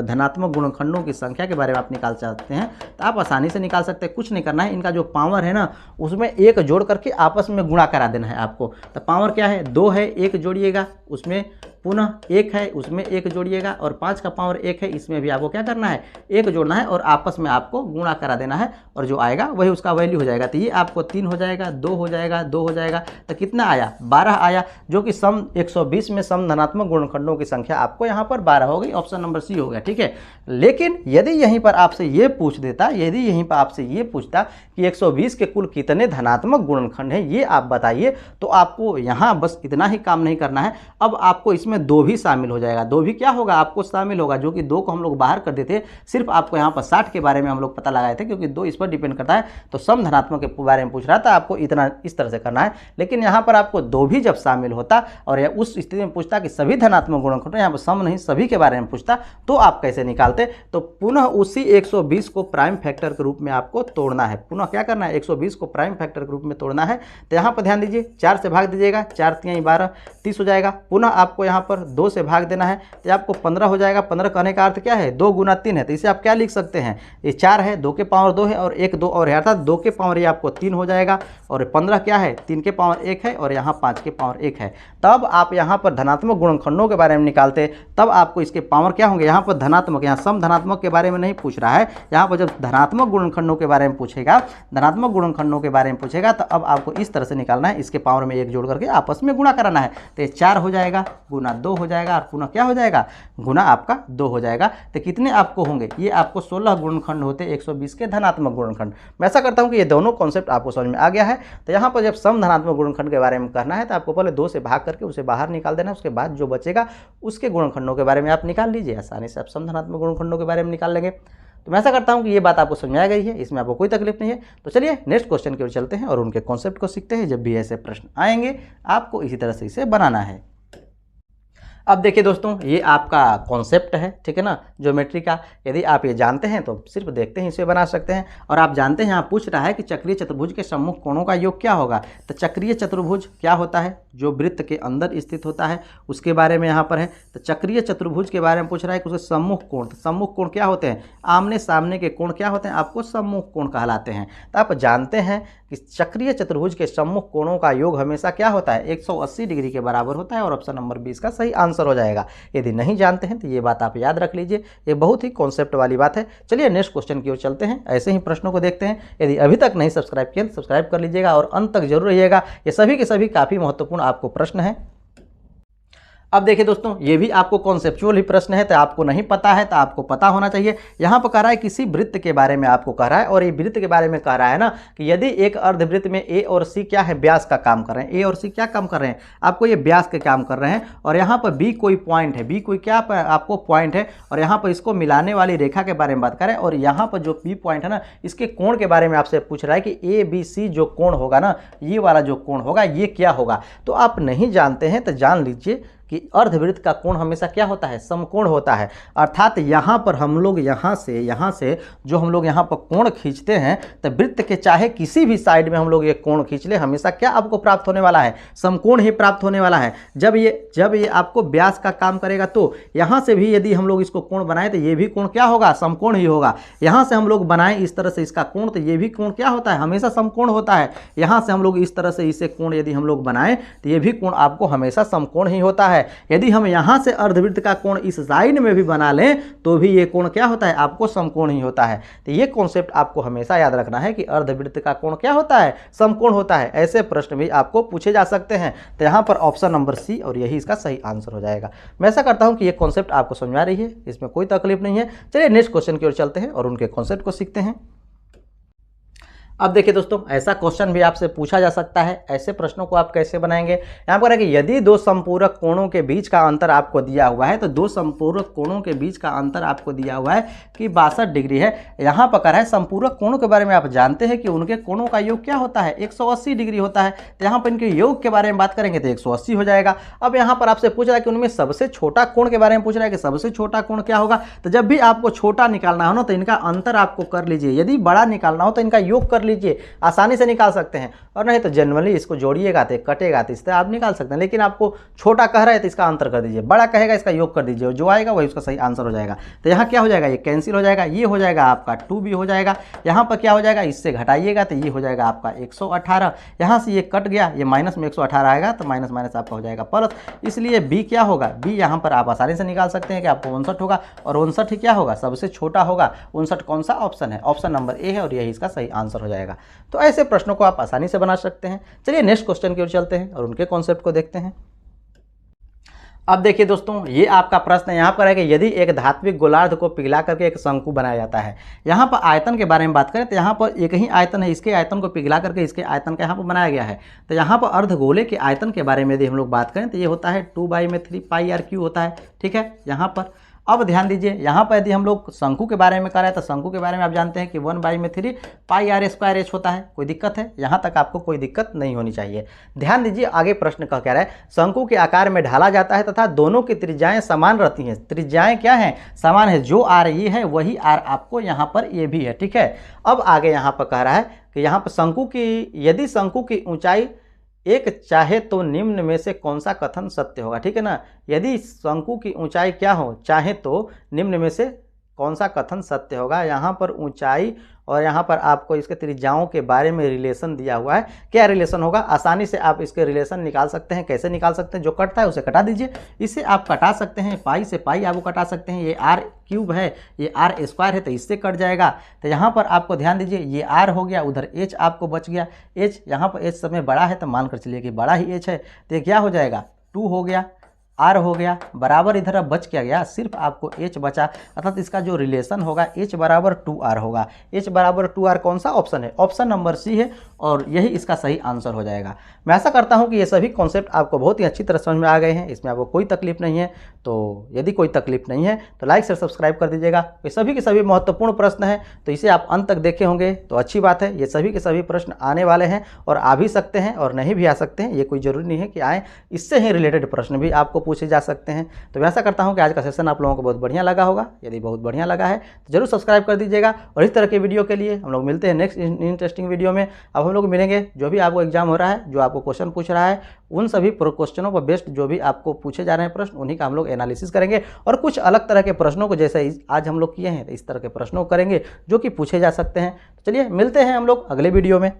धनात्मक गुणनखंडों की संख्या के बारे में आप निकाल चाहते हैं, तो आप आसानी से निकाल सकते हैं। कुछ नहीं करना है, इनका जो पावर है ना उसमें 1 जोड़ करके आपस में गुणा करा देना है आपको। तो पावर क्या है 2 है, 1 जोड़िएगा, उसमें पुनः 1 है, उसमें 1 जोड़िएगा, और 5 का पावर 1 है, इसमें भी आपको क्या करना है 1 जोड़ना है और आपस में आपको गुणा करा देना है, और जो आएगा वही उसका वैल्यू हो जाएगा। तो ये आपको 3 हो जाएगा, 2 हो जाएगा, 2 हो जाएगा, तो कितना आया 12 आया, जो कि सम 120 में सम धनात्मक गुणनखंडों की संख्या आपको यहाँ पर 12 हो गई। ऑप्शन नंबर सी हो गया, ठीक है। लेकिन यदि यहीं पर आपसे ये पूछ देता, यदि यहीं पर आपसे ये पूछता कि 120 के कुल कितने धनात्मक गुणनखंड हैं ये आप बताइए, तो आपको यहाँ बस इतना ही काम नहीं करना है। अब आपको इसमें 2 भी शामिल हो जाएगा। 2 भी क्या होगा आपको शामिल होगा, जो कि 2 को हम लोग बाहर कर देते। सिर्फ आपको यहाँ पर 60 के बारे में हम लोग पता लगाए थे, क्योंकि 2 इस पर डिपेंड करता है। तो सम धनात्मक के बारे में पूछ रहा था, आपको इतना इस तरह से करना है। लेकिन यहाँ पर आपको 2 भी जब शामिल होता और उस स्थिति में पूछता कि सभी धनात्मक गुणनखंड, यहाँ पर सम नहीं सभी के बारे में पूछता, तो आप कैसे निकालते। तो पुनः उसी 120 को प्राइम फैक्टर के रूप में आपको तोड़ना है। पुनः क्या करना है 120 को प्राइम फैक्टर के रूप में तोड़ना है। तो यहाँ पर ध्यान दीजिए, 4 से भाग दीजिएगा, 4 3 12 30 हो जाएगा। पुनः आपको यहाँ पर 2 से भाग देना है, तो आपको 15 हो जाएगा। 15 कहने का अर्थ क्या है 2 गुना 3 है, तो इसे आप क्या लिख सकते हैं, ये 4 है, 2 के पावर 2 है और 1 2 और है, अर्थात 2 के पावर ये आपको 3 हो जाएगा, और 15 क्या है 3 के पावर 1 है, और यहाँ 5 के पावर 1 है। तब आप यहाँ पर धनात्मक गुणनखंडों के बारे में निकालते तब आपको इसके पावर क्या होंगे, यहाँ पर धनात्मक, यहाँ सम धनात्मक के बारे में नहीं पूछ रहा है, यहाँ पर जब धनात्मक गुणनखंडों के बारे में पूछेगा, धनात्मक गुणनखंडों के बारे में पूछेगा तो अब आपको इस तरह से निकालना है, इसके पावर में 1 जोड़ करके आपस में गुणा कराना है। तो ये 4 हो जाएगा, गुना 2 हो जाएगा और पुनः क्या हो जाएगा, गुना आपका 2 हो जाएगा। तो कितने आपको होंगे, ये आपको 16 गुणनखंड होते 120 के धनात्मक गुणनखंड। मैं ऐसा करता हूँ कि ये दोनों कॉन्सेप्ट आपको समझ में आ गया है। तो यहाँ पर जब सम धनात्मक गुणनखंड के बारे में करना है तो आपको पहले 2 से भाग करके उसे बाहर निकाल देना है, उसके बाद जो बचेगा उसके गुणनखंडों के बारे में आप निकाल लीजिए, आसानी से आप सम धनात्मक गुणनखंडों के बारे में निकाल लेंगे। तो मैं ऐसा करता हूं कि ये बात आपको समझ में आ गई है, इसमें आपको कोई तकलीफ नहीं है। तो चलिए नेक्स्ट क्वेश्चन की ओर चलते हैं और उनके कॉन्सेप्ट को सीखते हैं। जब भी ऐसे प्रश्न आएंगे आपको इसी तरह से इसे बनाना है। अब देखिए दोस्तों, ये आपका कॉन्सेप्ट है, ठीक है ना, ज्योमेट्री का। यदि आप ये जानते हैं तो सिर्फ देखते हैं इसे बना सकते हैं। और आप जानते हैं, यहाँ पूछ रहा है कि चक्रीय चतुर्भुज के सम्मुख कोणों का योग क्या होगा। तो चक्रीय चतुर्भुज क्या होता है, जो वृत्त के अंदर स्थित होता है, उसके बारे में यहाँ पर है। तो चक्रीय चतुर्भुज के बारे में पूछ रहा है कि उसके सम्मुख कोण, तो सम्मुख कोण क्या होते हैं, आमने सामने के कोण क्या होते हैं, आपको सम्मुख कोण कहलाते हैं। तो आप जानते हैं कि चक्रीय चतुर्भुज के सम्मुख कोणों का योग हमेशा क्या होता है, 180 डिग्री के बराबर होता है। और ऑप्शन नंबर 20 का सही आंसर हो जाएगा। यदि नहीं जानते हैं तो ये बात आप याद रख लीजिए, ये बहुत ही कॉन्सेप्ट वाली बात है। चलिए नेक्स्ट क्वेश्चन की ओर चलते हैं, ऐसे ही प्रश्नों को देखते हैं। यदि अभी तक नहीं सब्सक्राइब किया तो सब्सक्राइब कर लीजिएगा और अंत तक जरूर रहिएगा, ये सभी के सभी काफ़ी महत्वपूर्ण आपको प्रश्न है। अब देखिए दोस्तों, ये भी आपको कॉन्सेप्चुअल ही प्रश्न है, तो आपको नहीं पता है तो आपको पता होना चाहिए। यहाँ पर कह रहा है किसी वृत्त के बारे में आपको कह रहा है, और ये वृत्त के बारे में कह रहा है ना कि यदि एक अर्धवृत्त में ए और सी क्या है, व्यास का काम कर रहे हैं। ए और सी क्या काम कर रहे हैं, आपको ये व्यास के काम कर रहे हैं। और यहाँ पर बी कोई पॉइंट है, बी कोई क्या आपको पॉइंट है, और यहाँ पर इसको मिलाने वाली रेखा के बारे में बात करें। और यहाँ पर जो बी पॉइंट है ना, इसके कोण के बारे में आपसे पूछ रहा है कि ए बी सी जो कोण होगा ना, ये वाला जो कोण होगा ये क्या होगा। तो आप नहीं जानते हैं तो जान लीजिए कि अर्धवृत्त का कोण हमेशा क्या होता है, समकोण होता है। अर्थात यहाँ पर हम लोग यहाँ से जो हम लोग यहाँ पर कोण खींचते हैं, तो वृत्त के चाहे किसी भी साइड में हम लोग ये कोण खींच ले, हमेशा क्या आपको प्राप्त होने वाला है, समकोण ही प्राप्त होने वाला है। जब ये आपको व्यास का काम करेगा तो यहाँ से भी यदि हम लोग इसको कोण बनाए तो ये भी कोण क्या होगा, समकोण ही होगा। यहाँ से हम लोग बनाए इस तरह से इसका कोण, तो ये भी कोण क्या होता है, हमेशा समकोण होता है। यहाँ से हम लोग इस तरह से इसे कोण यदि हम लोग बनाए तो ये भी कोण आपको हमेशा समकोण ही होता है। यदि हम यहां से अर्धवृत्त का कोण इस साइड में भी बना लें तो भी ये कोण क्या होता है, आपको समकोण ही होता है। तो ये कॉन्सेप्ट आपको हमेशा याद रखना है कि अर्धवृत्त का कोण क्या होता है, समकोण होता है। ऐसे प्रश्न भी आपको पूछे जा सकते हैं। तो यहां पर ऑप्शन नंबर सी और यही इसका सही आंसर हो जाएगा। मैं ऐसा करता हूं कि ये कॉन्सेप्ट आपको समझ में आ रही है, इसमें कोई तकलीफ नहीं है। चलिए नेक्स्ट क्वेश्चन की ओर चलते हैं और उनके कॉन्सेप्ट को सीखते हैं। अब देखिए दोस्तों, ऐसा क्वेश्चन भी आपसे पूछा जा सकता है। ऐसे प्रश्नों को आप कैसे बनाएंगे, यहाँ पर है कि यदि दो संपूरक कोणों के बीच का अंतर आपको दिया हुआ है, तो दो संपूरक कोणों के बीच का अंतर आपको दिया हुआ है कि 62 डिग्री है। यहाँ पर कह रहा है संपूरक कोणों के बारे में आप जानते हैं कि उनके कोणों का योग क्या होता है, 180 डिग्री होता है। तो यहाँ पर इनके योग के बारे में बात करेंगे तो 180 हो जाएगा। अब यहाँ पर आपसे पूछ रहा है कि उनमें सबसे छोटा कोण के बारे में पूछ रहा है कि सबसे छोटा कोण क्या होगा। तो जब भी आपको छोटा निकालना हो ना तो इनका अंतर आपको कर लीजिए, यदि बड़ा निकालना हो तो इनका योग कर लीजिए, आसानी से निकाल सकते हैं। और नहीं तो जनरली इसको जोड़िएगा तो कटेगा, तो इससे आप निकाल सकते हैं। लेकिन आपको छोटा कह रहा है तो इसका अंतर कर दीजिए, बड़ा कहेगा इसका योग कर दीजिए, जो आएगा वही उसका सही आंसर हो जाएगा। तो यहाँ क्या हो जाएगा, ये कैंसिल हो जाएगा, ये हो जाएगा आपका 2b हो जाएगा। यहाँ पर क्या हो जाएगा, इससे घटाइएगा तो ये हो जाएगा आपका 118। यहाँ से ये कट गया, ये माइनस में 118 आएगा तो माइनस माइनस आपका हो जाएगा प्लस। इसलिए b क्या होगा, b यहाँ पर आप आसानी से निकाल सकते हैं कि आपको 59 होगा। और 59 ही क्या होगा, सबसे छोटा होगा। 59 कौन सा ऑप्शन है, ऑप्शन नंबर ए है और यही इसका सही आंसर हो जाएगा। तो ऐसे प्रश्नों को आप आसानी से बना सकते हैं। चलिए नेक्स्ट क्वेश्चन की ओर चलते हैं और उनके कॉन्सेप्ट को देखते हैं। अब देखिए दोस्तों, ये आपका प्रश्न यहाँ पर है कि यदि एक धात्विक गोलार्ध को पिघला करके एक शंकु बनाया जाता है। यहाँ पर आयतन के बारे में बात करें तो यहाँ पर एक ही आयतन है, इसके आयतन को पिघला करके इसके आयतन का यहाँ पर बनाया गया है। तो यहाँ पर अर्धगोले के आयतन के बारे में यदि हम लोग बात करें तो ये होता है 2/3 πr³ होता है, ठीक है। यहाँ पर अब ध्यान दीजिए, यहाँ पर यदि हम लोग शंकु के बारे में कर रहे हैं तो शंकु के बारे में आप जानते हैं कि 1/3 πr² होता है। कोई दिक्कत है, यहाँ तक आपको कोई दिक्कत नहीं होनी चाहिए। ध्यान दीजिए, आगे प्रश्न कह रहा है शंकु के आकार में ढाला जाता है तथा दोनों की त्रिज्याएं समान रहती हैं। त्रिज्याएं क्या है, समान है। जो आर ये है वही आर आपको यहाँ पर ये भी है, ठीक है। अब आगे यहाँ पर कह रहा है कि यहाँ पर शंकु की, यदि शंकु की ऊंचाई एक चाहे तो निम्न में से कौन सा कथन सत्य होगा, ठीक है ना। यदि शंकु की ऊंचाई क्या हो, चाहे तो निम्न में से कौन सा कथन सत्य होगा। यहाँ पर ऊंचाई और यहाँ पर आपको इसके त्रिज्याओं के बारे में रिलेशन दिया हुआ है, क्या रिलेशन होगा, आसानी से आप इसके रिलेशन निकाल सकते हैं। कैसे निकाल सकते हैं, जो कटता है उसे कटा दीजिए, इसे आप कटा सकते हैं, पाई से पाई आपको कटा सकते हैं। ये आर क्यूब है, ये आर स्क्वायर है, तो इससे कट जाएगा। तो यहाँ पर आपको ध्यान दीजिए, ये आर हो गया, उधर एच आपको बच गया। एच यहाँ पर एच समय बड़ा है तो मानकर चलिए कि बड़ा ही एच है, तो ये क्या हो जाएगा 2 हो गया, आर हो गया बराबर, इधर अब बच क्या गया, सिर्फ आपको एच बचा, अर्थात इसका जो रिलेशन होगा एच बराबर 2r होगा। एच बराबर 2r कौन सा ऑप्शन है, ऑप्शन नंबर सी है, और यही इसका सही आंसर हो जाएगा। मैं आशा करता हूं कि ये सभी कॉन्सेप्ट आपको बहुत ही अच्छी तरह समझ में आ गए हैं, इसमें आपको कोई तकलीफ नहीं है। तो यदि कोई तकलीफ नहीं है तो लाइक से सब्सक्राइब कर दीजिएगा। ये सभी के सभी महत्वपूर्ण प्रश्न हैं, तो इसे आप अंत तक देखे होंगे तो अच्छी बात है। ये सभी के सभी प्रश्न आने वाले हैं, और आ भी सकते हैं और नहीं भी आ सकते हैं, ये कोई ज़रूरी नहीं है कि आए। इससे ही रिलेटेड प्रश्न भी आपको पूछे जा सकते हैं। तो मैं ऐसा करता हूं कि आज का सेशन आप लोगों को बहुत बढ़िया लगा होगा। यदि बहुत बढ़िया लगा है तो जरूर सब्सक्राइब कर दीजिएगा, और इस तरह के वीडियो के लिए हम लोग मिलते हैं नेक्स्ट इंटरेस्टिंग वीडियो में। अब हम लोग मिलेंगे, जो भी आपको एग्जाम हो रहा है, जो आपको क्वेश्चन पूछ रहा है, उन सभी क्वेश्चनों पर बेस्ड जो भी आपको पूछे जा रहे हैं प्रश्न, उन्हीं का हम लोग एनालिसिस करेंगे, और कुछ अलग तरह के प्रश्नों को जैसे आज हम लोग किए हैं, इस तरह के प्रश्नों को करेंगे जो कि पूछे जा सकते हैं। तो चलिए मिलते हैं हम लोग अगले वीडियो में।